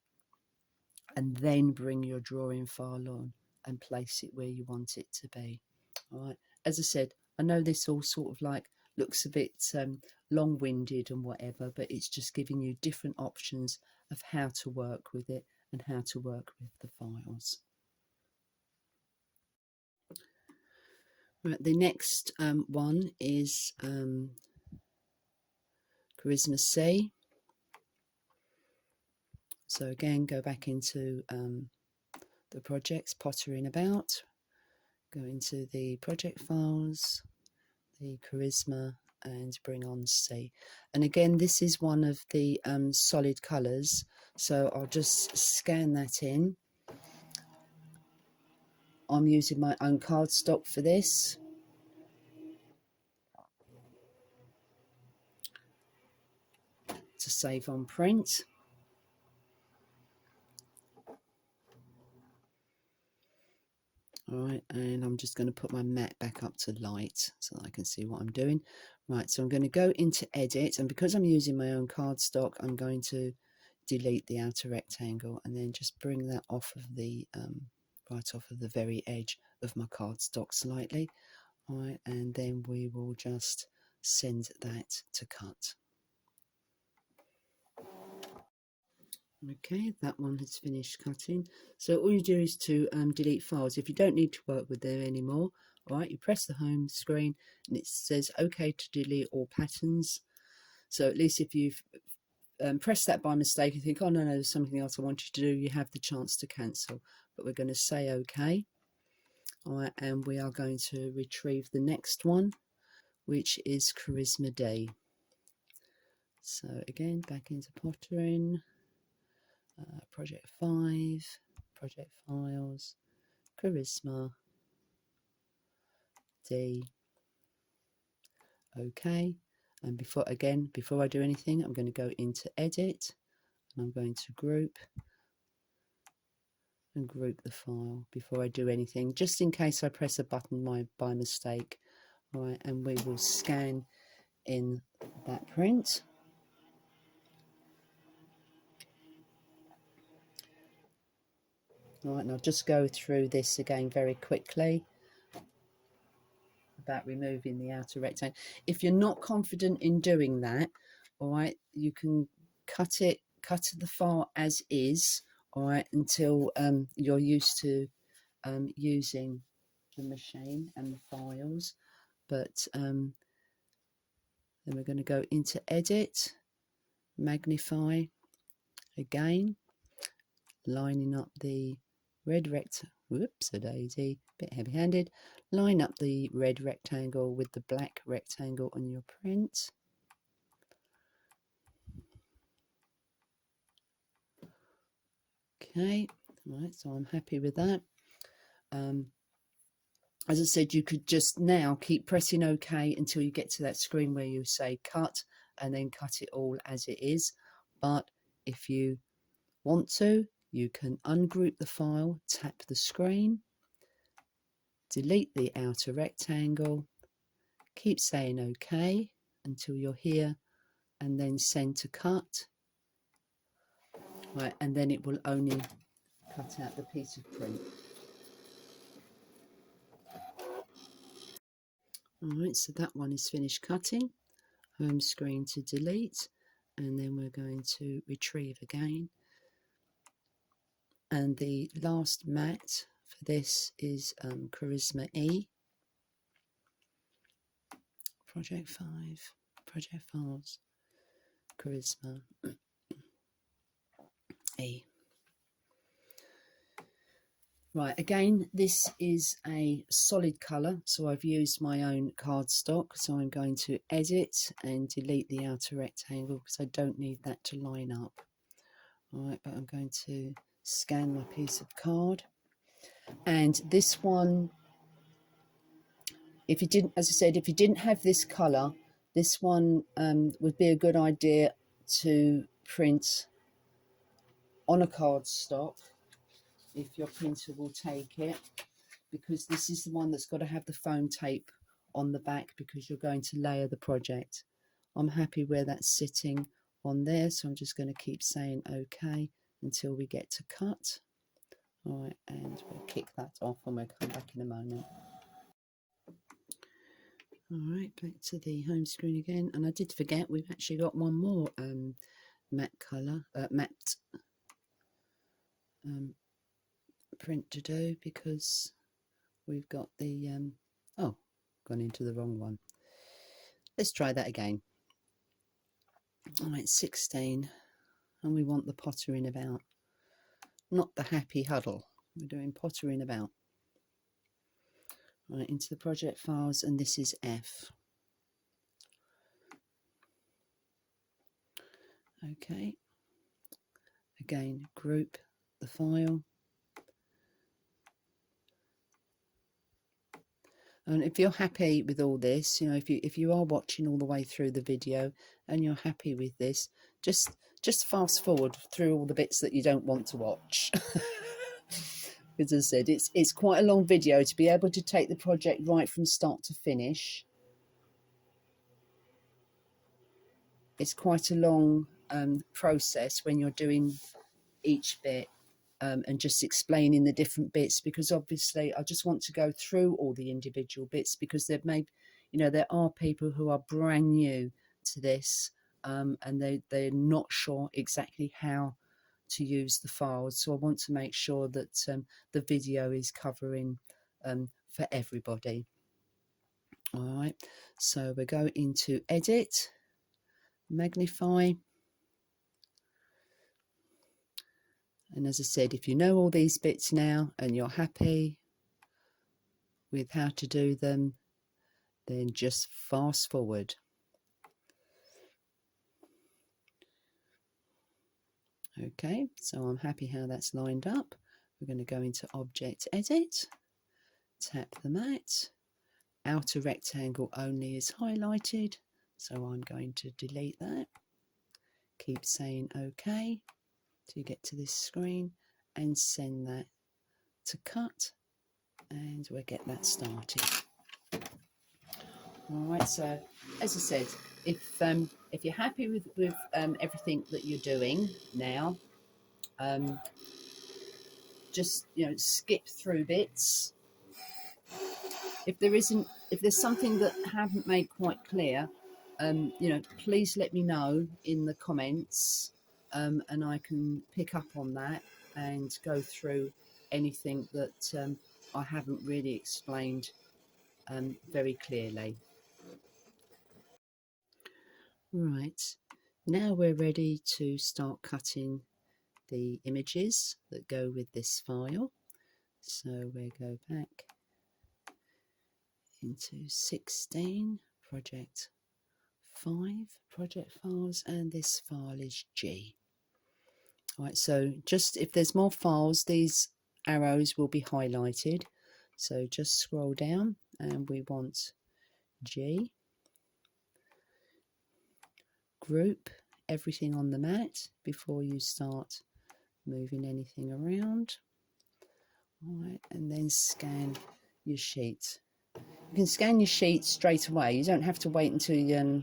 and then bring your drawing file on and place it where you want it to be. All right. As I said, I know this all sort of like looks a bit long-winded and whatever, but it's just giving you different options of how to work with it and how to work with the files. Right, the next one is Charisma C. So again, go back into the projects, pottering about, go into the project files, the Charisma, and bring on C. And again, this is one of the solid colours, so I'll just scan that in. I'm using my own cardstock for this. To save on print. Alright, and I'm just going to put my mat back up to light so that I can see what I'm doing. Right, so I'm going to go into edit, and because I'm using my own cardstock, I'm going to delete the outer rectangle and then just bring that off of the right off of the very edge of my cardstock slightly. Alright, and then we will just send that to cut. Okay, that one has finished cutting. So all you do is to delete files. If you don't need to work with them anymore, all right, you press the home screen and it says OK to delete all patterns. So at least if you've pressed that by mistake and think, oh no, there's something else I want you to do, you have the chance to cancel. But we're going to say OK. All right, and we are going to retrieve the next one, which is Charisma D. So again, back into pottering. Project 5, project files, Charisma, D, OK. And before I do anything, I'm going to go into edit and I'm going to group and group the file before I do anything, just in case I press a button by mistake. All right, and we will scan in that print. All right, and I'll just go through this again very quickly about removing the outer rectangle. If you're not confident in doing that, all right, you can cut the file as is, all right, until you're used to using the machine and the files. But then we're going to go into edit, magnify again, lining up the red rectangle. Whoops, a daisy, bit heavy-handed. Line up the red rectangle with the black rectangle on your print. Okay, right, so I'm happy with that. As I said, you could just now keep pressing OK until you get to that screen where you say cut, and then cut it all as it is. But if you want to, you can ungroup the file, tap the screen, delete the outer rectangle, keep saying OK until you're here, and then send to cut. Right, and then it will only cut out the piece of print. Alright, so that one is finished cutting. Home screen to delete, and then we're going to retrieve again. And the last mat for this is Charisma E. Project 5, project files, Charisma E. Right, again, this is a solid colour, so I've used my own cardstock. So I'm going to edit and delete the outer rectangle because I don't need that to line up. Alright, but I'm going to scan my piece of card. And this one, if you didn't, as I said, if you didn't have this colour, this one would be a good idea to print on a cardstock if your printer will take it, because this is the one that's got to have the foam tape on the back because you're going to layer the project. I'm happy where that's sitting on there, so I'm just going to keep saying OK until we get to cut. All right, and we'll kick that off and we'll come back in a moment. All right, back to the home screen again, and I did forget we've actually got one more matte colour, matte print to do, because we've got the oh, gone into the wrong one. Let's try that again. All right, 16, and we want the pottering about, not the happy huddle. We're doing pottering about. Right, into the project files, and this is F. Okay, again, group the file. And if you're happy with all this, you know, if you are watching all the way through the video and you're happy with this, just fast forward through all the bits that you don't want to watch. As I said, it's quite a long video to be able to take the project right from start to finish. It's quite a long process when you're doing each bit. And just explaining the different bits, because obviously I just want to go through all the individual bits, because there may, you know, there are people who are brand new to this and they're not sure exactly how to use the files, so I want to make sure that the video is covering for everybody. All right, so we go into edit, magnify. And as I said, if you know all these bits now and you're happy with how to do them, then just fast forward. Okay, so I'm happy how that's lined up. We're going to go into Object Edit, tap the mat. Outer rectangle only is highlighted, so I'm going to delete that. Keep saying OK till you get to this screen, and send that to cut, and we'll get that started. All right, so as I said, if you're happy with everything that you're doing now, just, you know, skip through bits. If there's something that I haven't made quite clear, you know, please let me know in the comments, and I can pick up on that and go through anything that I haven't really explained very clearly. Right, now we're ready to start cutting the images that go with this file. So we go back into 16, project 5, project files, and this file is G. All right, so just if there's more files, these arrows will be highlighted. So just scroll down and we want G. Group everything on the mat before you start moving anything around. All right, and then scan your sheet. You can scan your sheet straight away. You don't have to wait until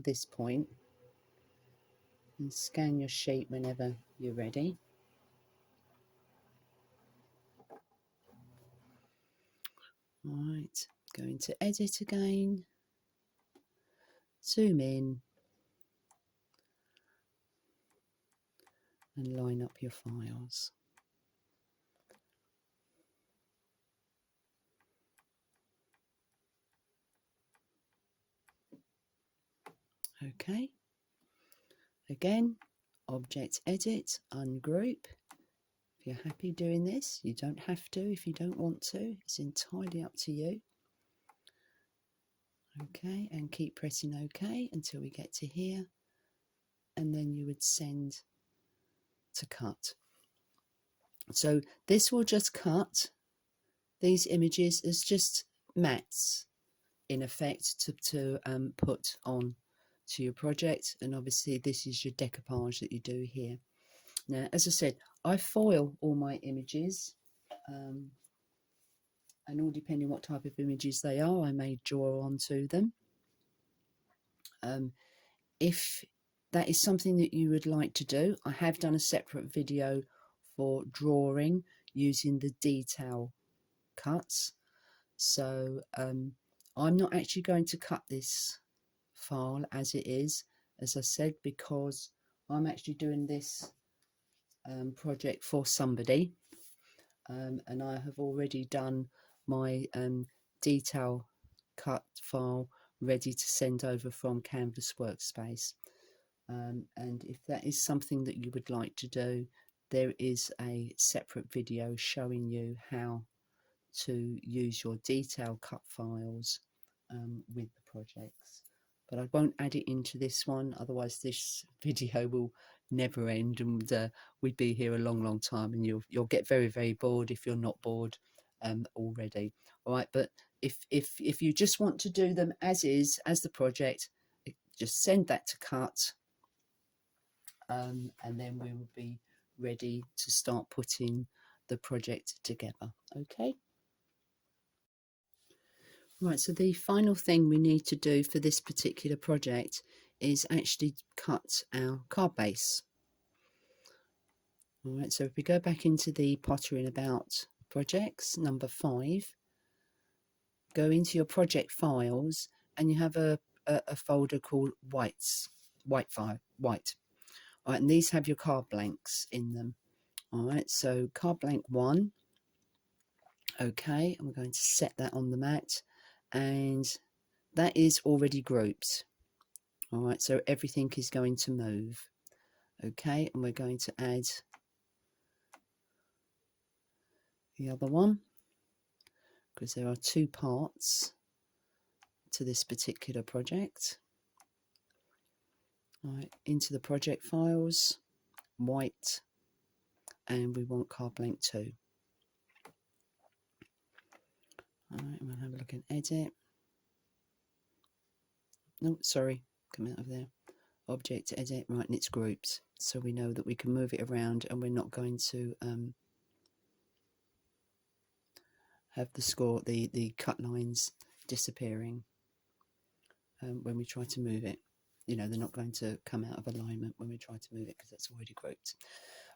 this point. And scan your sheet whenever you're ready. All right, go into edit again, zoom in, and line up your files. Okay, again, object edit, ungroup. If you're happy doing this, you don't have to if you don't want to, it's entirely up to you. Okay, and keep pressing OK until we get to here. and then you would send to cut. So this will just cut these images as just mats in effect to put on to your project, and obviously this is your decoupage that you do here. Now, as I said, I foil all my images, and all depending what type of images they are, I may draw onto them. If that is something that you would like to do, I have done a separate video for drawing using the detail cuts. So I'm not actually going to cut this file as it is, as I said, because I'm actually doing this project for somebody, and I have already done my detail cut file ready to send over from Canvas Workspace. And if that is something that you would like to do, there is a separate video showing you how to use your detail cut files with the projects. But I won't add it into this one, otherwise this video will never end, and we'd be here a long time, and you'll get very bored if you're not bored already. All right, but if you just want to do them as is, as the project, just send that to cut, and then we will be ready to start putting the project together. Okay. Right, so the final thing we need to do for this particular project is actually cut our card base. All right, so if we go back into the Pottering About projects, number 5, go into your project files, and you have a folder called white. All right, and these have your card blanks in them. All right, so card blank 1. Okay, and we're going to set that on the mat, and that is already grouped. All right, so everything is going to move. Okay, and we're going to add the other one, because there are 2 parts to this particular project. All right, into the project files, white, and we want card blank 2. All right, I'm going to have a look at edit. No, sorry, come out of there. Object, edit, right, and it's grouped, so we know that we can move it around, and we're not going to have the cut lines disappearing when we try to move it. You know, they're not going to come out of alignment when we try to move it, because that's already grouped.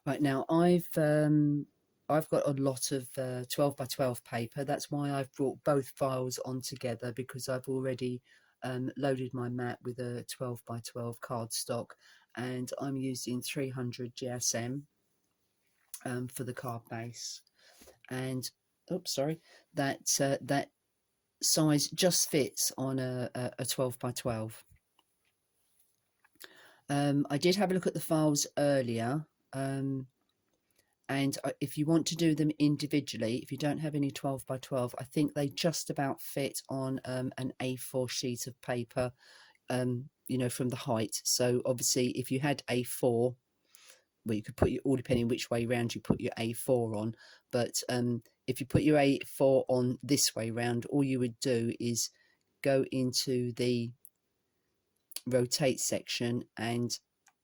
Right, now I've got a lot of 12 by 12 paper. That's why I've brought both files on together, because I've already loaded my mat with a 12 by 12 cardstock, and I'm using 300 GSM for the card base. And oops, sorry, that size just fits on a 12 by 12. I did have a look at the files earlier, and if you want to do them individually, if you don't have any 12 by 12, I think they just about fit on an A4 sheet of paper, you know, from the height. So obviously if you had A4, well, you could put your, all depending which way round you put your A4 on, but if you put your A4 on this way round, all you would do is go into the rotate section and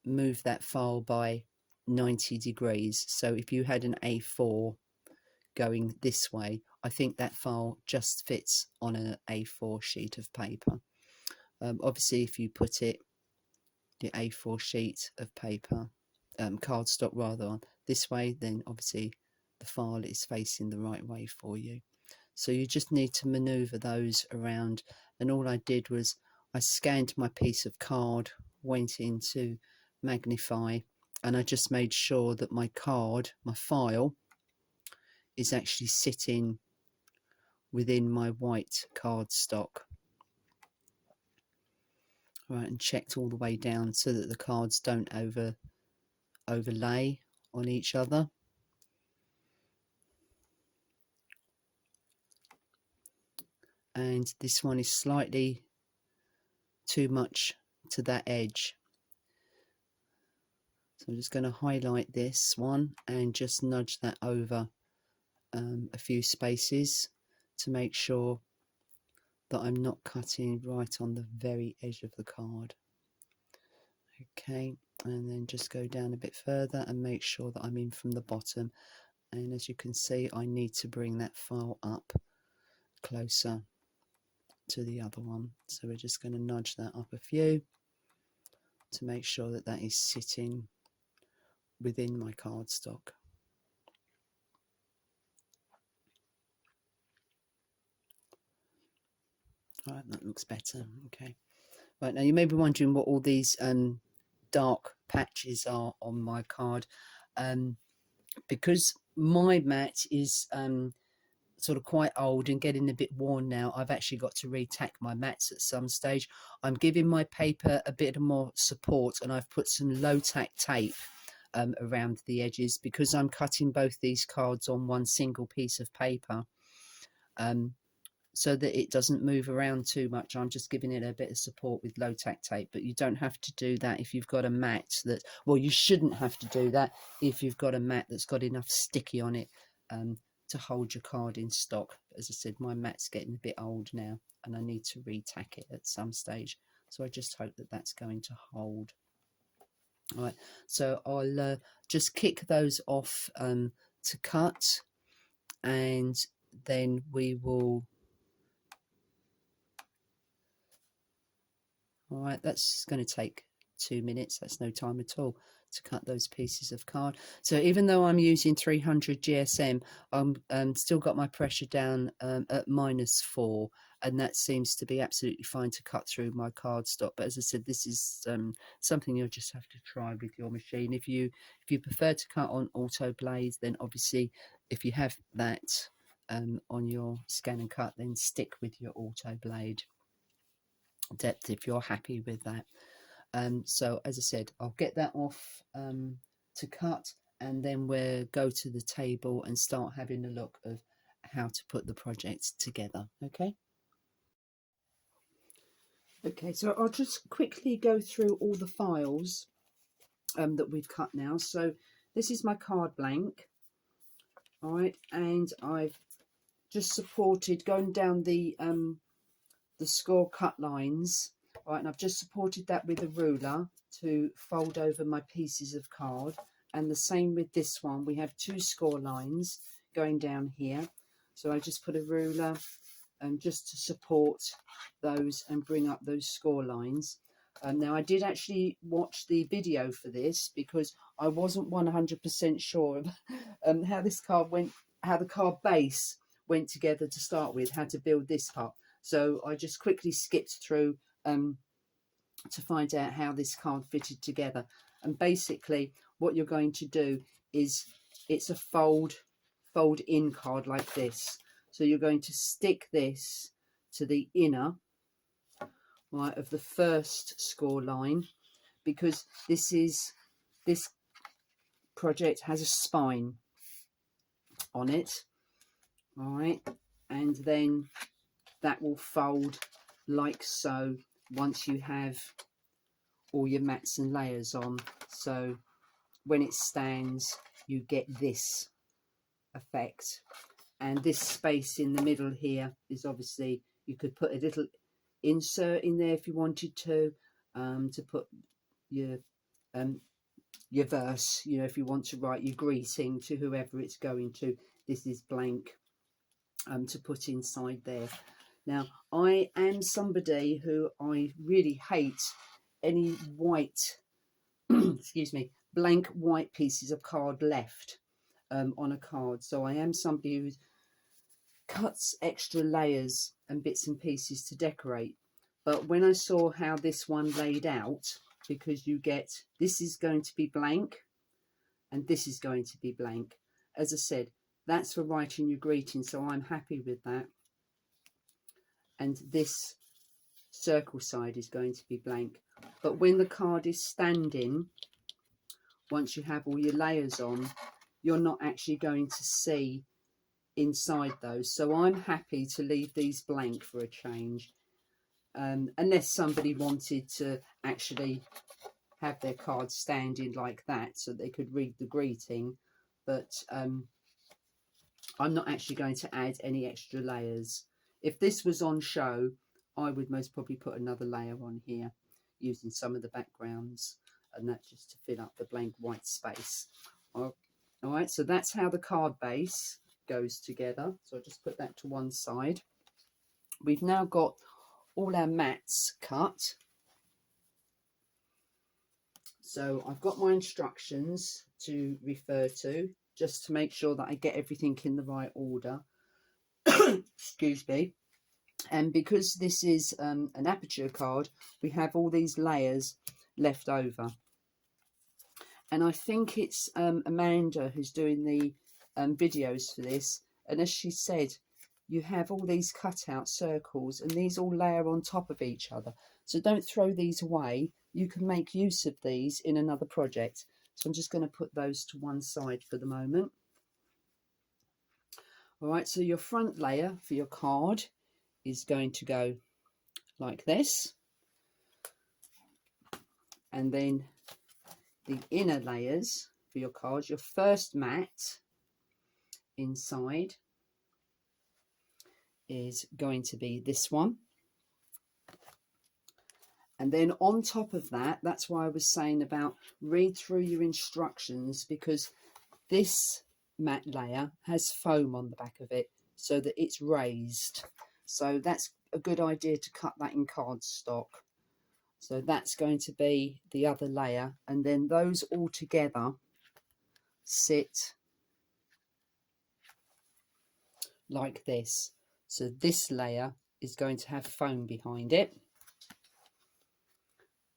move that file by 90 degrees. So if you had an A4 going this way, I think that file just fits on an A4 sheet of paper. Obviously if you put it, the A4 sheet of paper, cardstock rather, on this way, then obviously the file is facing the right way for you. So you just need to maneuver those around, and all I did was I scanned my piece of card, went into magnify, and I just made sure that my card, my file, is actually sitting within my white cardstock. Right, and checked all the way down so that the cards don't overlay on each other. And this one is slightly too much to that edge. So I'm just going to highlight this one and just nudge that over a few spaces to make sure that I'm not cutting right on the very edge of the card. Okay, and then just go down a bit further and make sure that I'm in from the bottom. And as you can see, I need to bring that file up closer to the other one. So we're just going to nudge that up a few to make sure that that is sitting within my cardstock. All right, that looks better. Okay. Right, now you may be wondering what all these dark patches are on my card. Because my mat is sort of quite old and getting a bit worn now, I've actually got to retack my mats at some stage. I'm giving my paper a bit more support, and I've put some low-tack tape around the edges because I'm cutting both these cards on one single piece of paper. So that it doesn't move around too much. I'm just giving it a bit of support with low-tack tape, but you don't have to do that if you've got a mat that, well, you shouldn't have to do that if you've got a mat that's got enough sticky on it to hold your card in stock. As I said, my mat's getting a bit old now and I need to retack it at some stage. So I just hope that that's going to hold. All right, so I'll just kick those off to cut, and then we will. All right, that's going to take 2 minutes. That's no time at all to cut those pieces of card. So even though I'm using 300 GSM, I'm still got my pressure down at -4, and that seems to be absolutely fine to cut through my cardstock. But as I said, this is something you'll just have to try with your machine. If you prefer to cut on auto blades, then obviously if you have that on your scan and cut, then stick with your auto blade depth if you're happy with that. So as I said, I'll get that off to cut, and then we'll go to the table and start having a look of how to put the project together. Okay, so I'll just quickly go through all the files that we've cut now. So this is my card blank, all right, and I've just supported going down the score cut lines. Right, and I've just supported that with a ruler to fold over my pieces of card, and the same with this one. We have 2 score lines going down here, so I just put a ruler just to support those and bring up those score lines. Now I did actually watch the video for this because I wasn't 100% sure of how this card went, how the card base went together to start with, how to build this part. So I just quickly skipped through to find out how this card fitted together. And basically what you're going to do is, it's a fold in card like this. So you're going to stick this to the inner, right, of the first score line, because this project has a spine on it, all right, and then that will fold like so once you have all your mats and layers on. So when it stands, you get this effect. And this space in the middle here is obviously, you could put a little insert in there if you wanted to put your verse, you know, if you want to write your greeting to whoever it's going to. This is blank to put inside there. Now, I am somebody who I really hate any white, excuse me, blank white pieces of card left on a card. So I am somebody who cuts extra layers and bits and pieces to decorate. But when I saw how this one laid out, because you get, this is going to be blank and this is going to be blank. As I said, that's for writing your greeting, so I'm happy with that. And this circle side is going to be blank. But when the card is standing, once you have all your layers on, you're not actually going to see inside those. So I'm happy to leave these blank for a change, unless somebody wanted to actually have their cards standing like that so they could read the greeting, but I'm not actually going to add any extra layers. If this was on show, I would most probably put another layer on here using some of the backgrounds, and that's just to fill up the blank white space. All right, so that's how the card base goes together. So I'll just put that to one side. We've now got all our mats cut. So I've got my instructions to refer to, just to make sure that I get everything in the right order. Excuse me. And because this is an aperture card, we have all these layers left over. And I think it's Amanda who's doing the videos for this. And as she said, you have all these cutout circles and these all layer on top of each other. So don't throw these away. You can make use of these in another project. So I'm just going to put those to one side for the moment. All right, so your front layer for your card is going to go like this. And then the inner layers for your cards, your first mat inside is going to be this one. And then on top of that, that's why I was saying about read through your instructions, because this mat layer has foam on the back of it so that it's raised. So that's a good idea to cut that in cardstock. So that's going to be the other layer, and then those all together sit like this. So this layer is going to have foam behind it.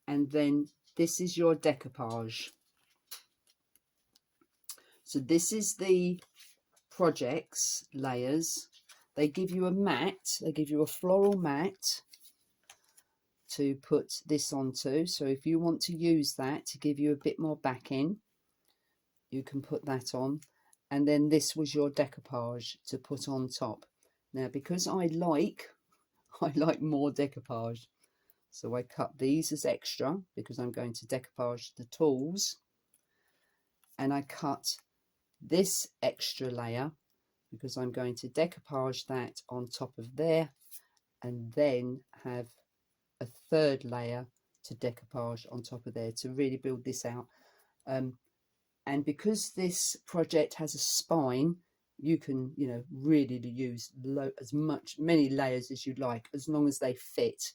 And then this is your decoupage. So this is the projects layers. They give you a mat, they give you a floral mat to put this onto. So if you want to use that to give you a bit more backing, you can put that on. And then this was your decoupage to put on top. Now, because I like more decoupage, so I cut these as extra because I'm going to decoupage the tools, and I cut this extra layer because I'm going to decoupage that on top of there, and then have a third layer to decoupage on top of there to really build this out. And because this project has a spine, you can, you know, really use many layers as you like, as long as they fit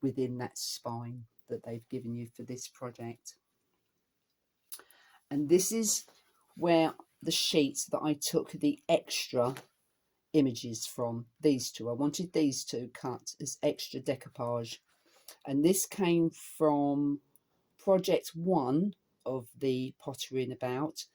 within that spine that they've given you for this project. And this is where the sheets that I took the extra images from, these two. I wanted these two cut as extra decoupage. And this came from project 1 of the Pottering About.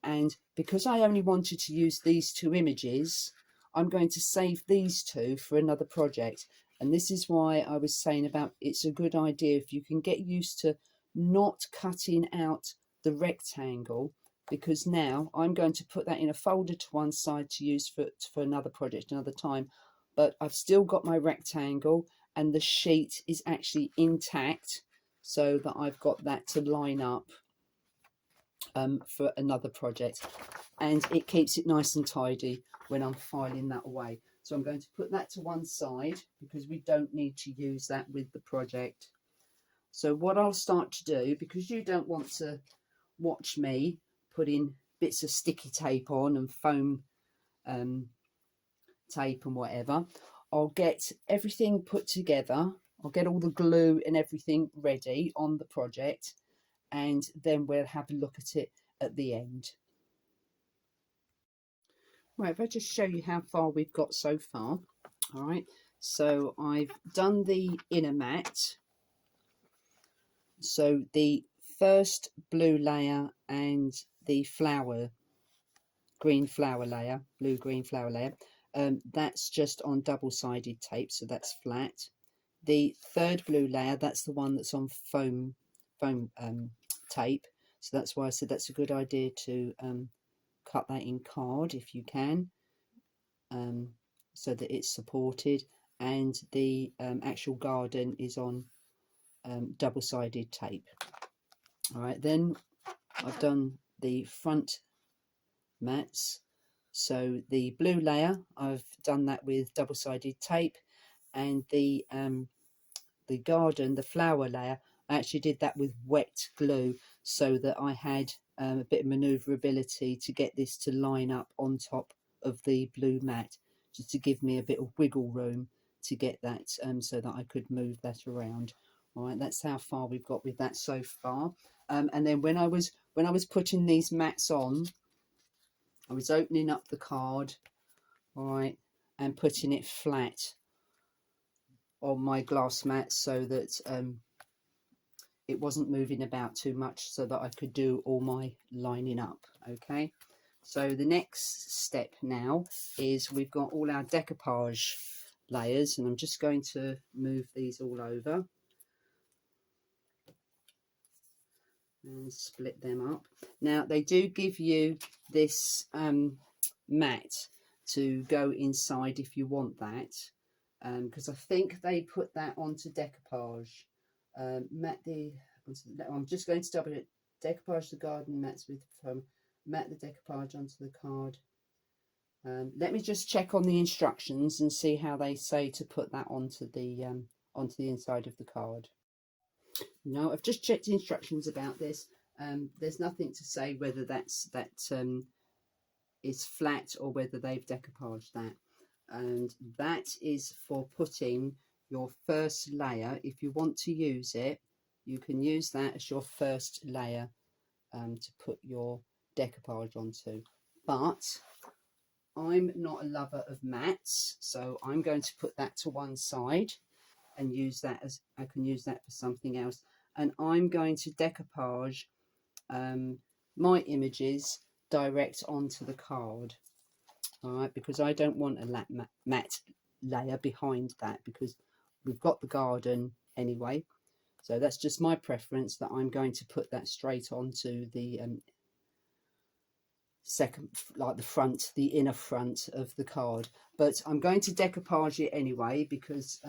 And because I only wanted to use these two images, I'm going to save these two for another project. And this is why I was saying about it's a good idea if you can get used to not cutting out the rectangle, because now I'm going to put that in a folder to one side to use for another project another time. But I've still got my rectangle and the sheet is actually intact, so that I've got that to line up for another project, and it keeps it nice and tidy when I'm filing that away. So I'm going to put that to one side because we don't need to use that with the project. So what I'll start to do, because you don't want to watch me putting bits of sticky tape on and foam tape and whatever, I'll get everything put together. I'll get all the glue and everything ready on the project, and then we'll have a look at it at the end. Right, if I just show you how far we've got so far. All right, so I've done the inner mat. So the first blue layer and the green flower layer, blue-green flower layer, that's just on double-sided tape, so that's flat. The third blue layer, that's the one that's on foam tape, so that's why I said that's a good idea to cut that in card if you can, so that it's supported. And the actual garden is on double-sided tape. All right, then I've done the front mats. So the blue layer, I've done that with double-sided tape, and the garden, the flower layer, I actually did that with wet glue so that I had a bit of manoeuvrability to get this to line up on top of the blue mat, just to give me a bit of wiggle room to get that so that I could move that around. All right, that's how far we've got with that so far. And then when I was putting these mats on, I was opening up the card, all right, and putting it flat on my glass mat so that it wasn't moving about too much, so that I could do all my lining up. Okay, so the next step now is we've got all our decoupage layers, and I'm just going to move these all over and split them up. Now they do give you this mat to go inside if you want that, because I think they put that onto decoupage. I'm just going to double it. Decoupage the garden mats with mat the decoupage onto the card. Let me just check on the instructions and see how they say to put that onto the inside of the card. No, I've just checked the instructions about this. There's nothing to say whether that is flat or whether they've decoupaged that, and that is for putting your first layer. If you want to use it, you can use that as your first layer to put your decoupage onto, but I'm not a lover of mats, so I'm going to put that to one side and use that as, I can use that for something else. And I'm going to decoupage my images direct onto the card, all right, because I don't want a matte layer behind that, because we've got the garden anyway. So that's just my preference, that I'm going to put that straight onto the second, like the inner front of the card. But I'm going to decoupage it anyway, because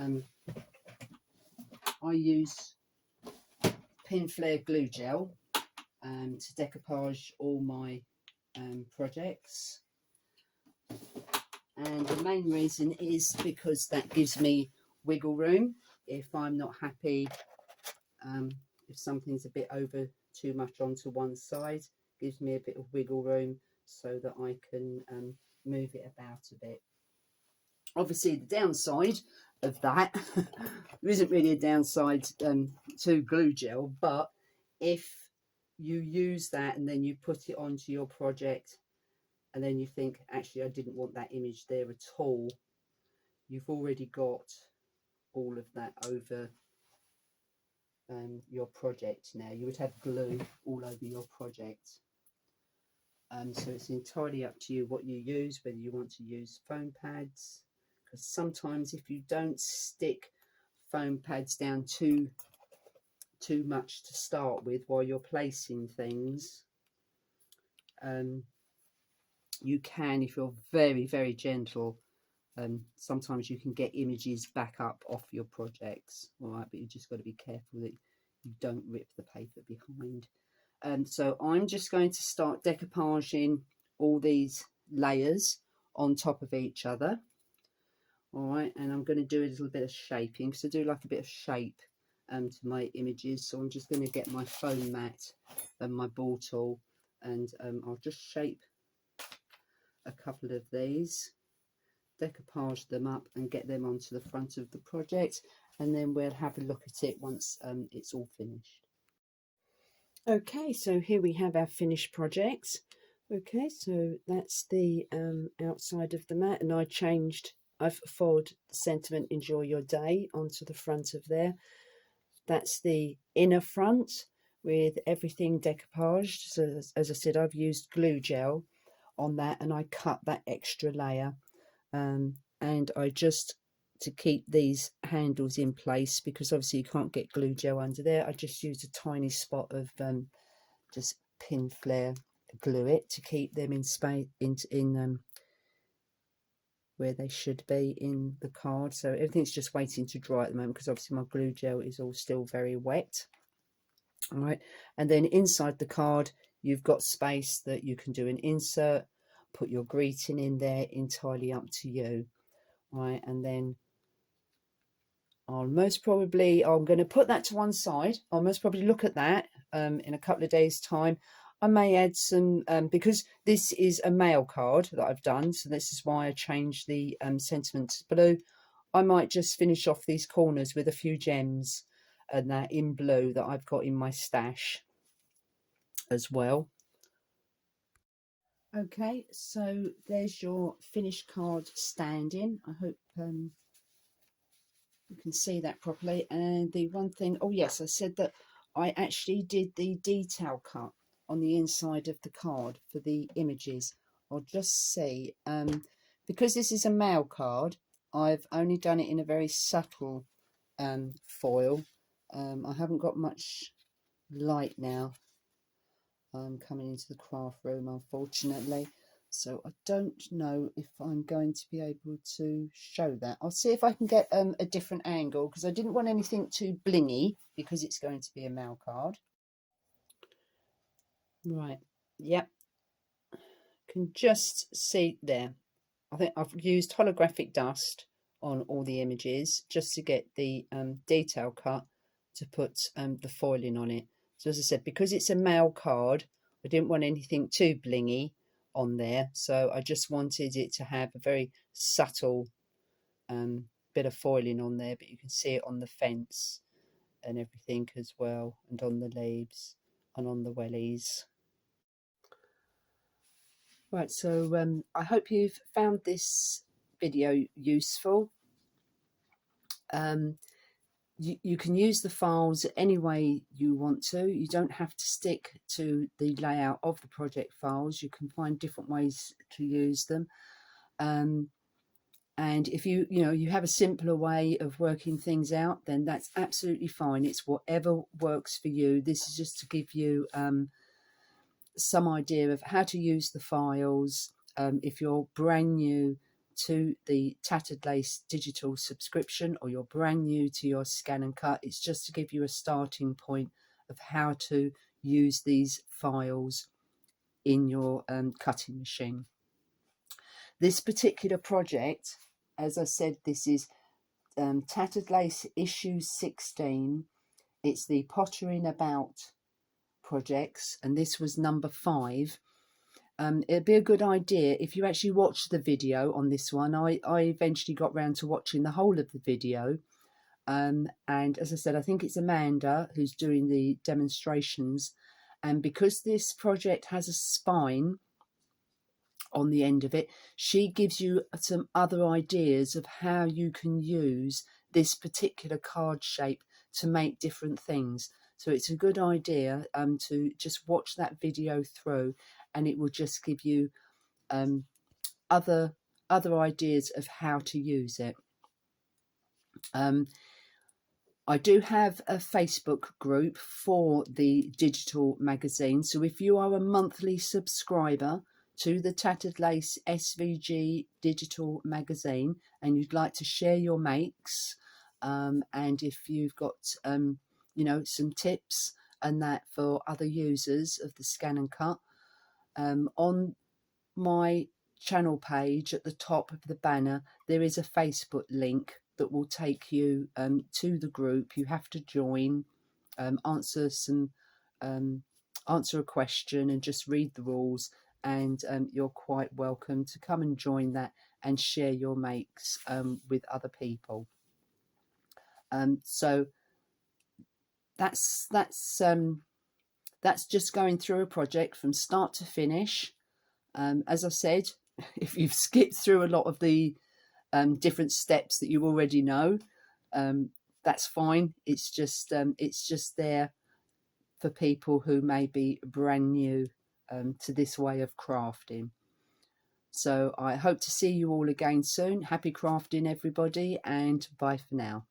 I use pin flare glue gel to decoupage all my projects, and the main reason is because that gives me wiggle room if I'm not happy, if something's a bit over too much onto one side. Gives me a bit of wiggle room so that I can move it about a bit. Obviously the downside of that there isn't really a downside to glue gel, but if you use that and then you put it onto your project and then you think, actually I didn't want that image there at all, you've already got all of that over your project. Now you would have glue all over your project, so it's entirely up to you what you use, whether you want to use foam pads, because sometimes if you don't stick foam pads down too much to start with while you're placing things, you can, if you're very, very gentle, sometimes you can get images back up off your projects, all right, but you just got to be careful that you don't rip the paper behind. So I'm just going to start decoupaging all these layers on top of each other, all right, and I'm going to do a little bit of shaping, because I do like a bit of shape to my images. So I'm just going to get my foam mat and my ball tool, and I'll just shape a couple of these, decoupage them up and get them onto the front of the project, and then we'll have a look at it once it's all finished. Okay, so here we have our finished projects. Okay, so that's the outside of the mat, and I've folded the sentiment "Enjoy your day" onto the front of there. That's the inner front with everything decoupaged. So as I said, I've used glue gel on that, and I cut that extra layer, and I just, to keep these handles in place, because obviously you can't get glue gel under there, I just used a tiny spot of just pin flare glue it to keep them in space in where they should be in the card. So everything's just waiting to dry at the moment, because obviously my glue gel is all still very wet. All right, and then inside the card you've got space that you can do an insert, put your greeting in there, entirely up to you. All right, and then I'm going to put that to one side. I'll most probably look at that in a couple of days' time. I may add some, because this is a mail card that I've done, so this is why I changed the sentiment to blue. I might just finish off these corners with a few gems and that in blue that I've got in my stash as well. Okay, so there's your finished card standing. I hope you can see that properly. And the one thing, oh yes, I said that I actually did the detail cut on the inside of the card for the images. I'll just see, because this is a mail card, I've only done it in a very subtle foil. I haven't got much light now coming into the craft room, unfortunately, so I don't know if I'm going to be able to show that. I'll see if I can get a different angle, because I didn't want anything too blingy because it's going to be a mail card. Right, yep, can just see there. I think I've used holographic dust on all the images just to get the detail cut to put the foiling on it. So as I said, because it's a mail card, I didn't want anything too blingy on there, so I just wanted it to have a very subtle bit of foiling on there, but you can see it on the fence and everything as well, and on the leaves and on the wellies. Right, so I hope you've found this video useful. You can use the files any way you want to. You don't have to stick to the layout of the project files. You can find different ways to use them. And if you have a simpler way of working things out, then that's absolutely fine. It's whatever works for you. This is just to give you some idea of how to use the files. If you're brand new to the Tattered Lace Digital Subscription, or you're brand new to your Scan and Cut, it's just to give you a starting point of how to use these files in your cutting machine. This particular project, as I said, this is Tattered Lace issue 16. It's the Pottering About projects, and this was number 5. It'd be a good idea if you actually watch the video on this one. I eventually got round to watching the whole of the video, and as I said, I think it's Amanda who's doing the demonstrations, and because this project has a spine on the end of it, she gives you some other ideas of how you can use this particular card shape to make different things. So it's a good idea to just watch that video through, and it will just give you other ideas of how to use it. I do have a Facebook group for the digital magazine, so if you are a monthly subscriber to the Tattered Lace SVG digital magazine and you'd like to share your makes, and if you've got some tips and that for other users of the Scan and Cut, on my channel page at the top of the banner there is a Facebook link that will take you to the group. You have to join, answer a question and just read the rules, and you're quite welcome to come and join that and share your makes with other people. So that's just going through a project from start to finish. As I said, if you've skipped through a lot of the different steps that you already know, that's fine. It's just there for people who may be brand new to this way of crafting. So I hope to see you all again soon. Happy crafting, everybody, and bye for now.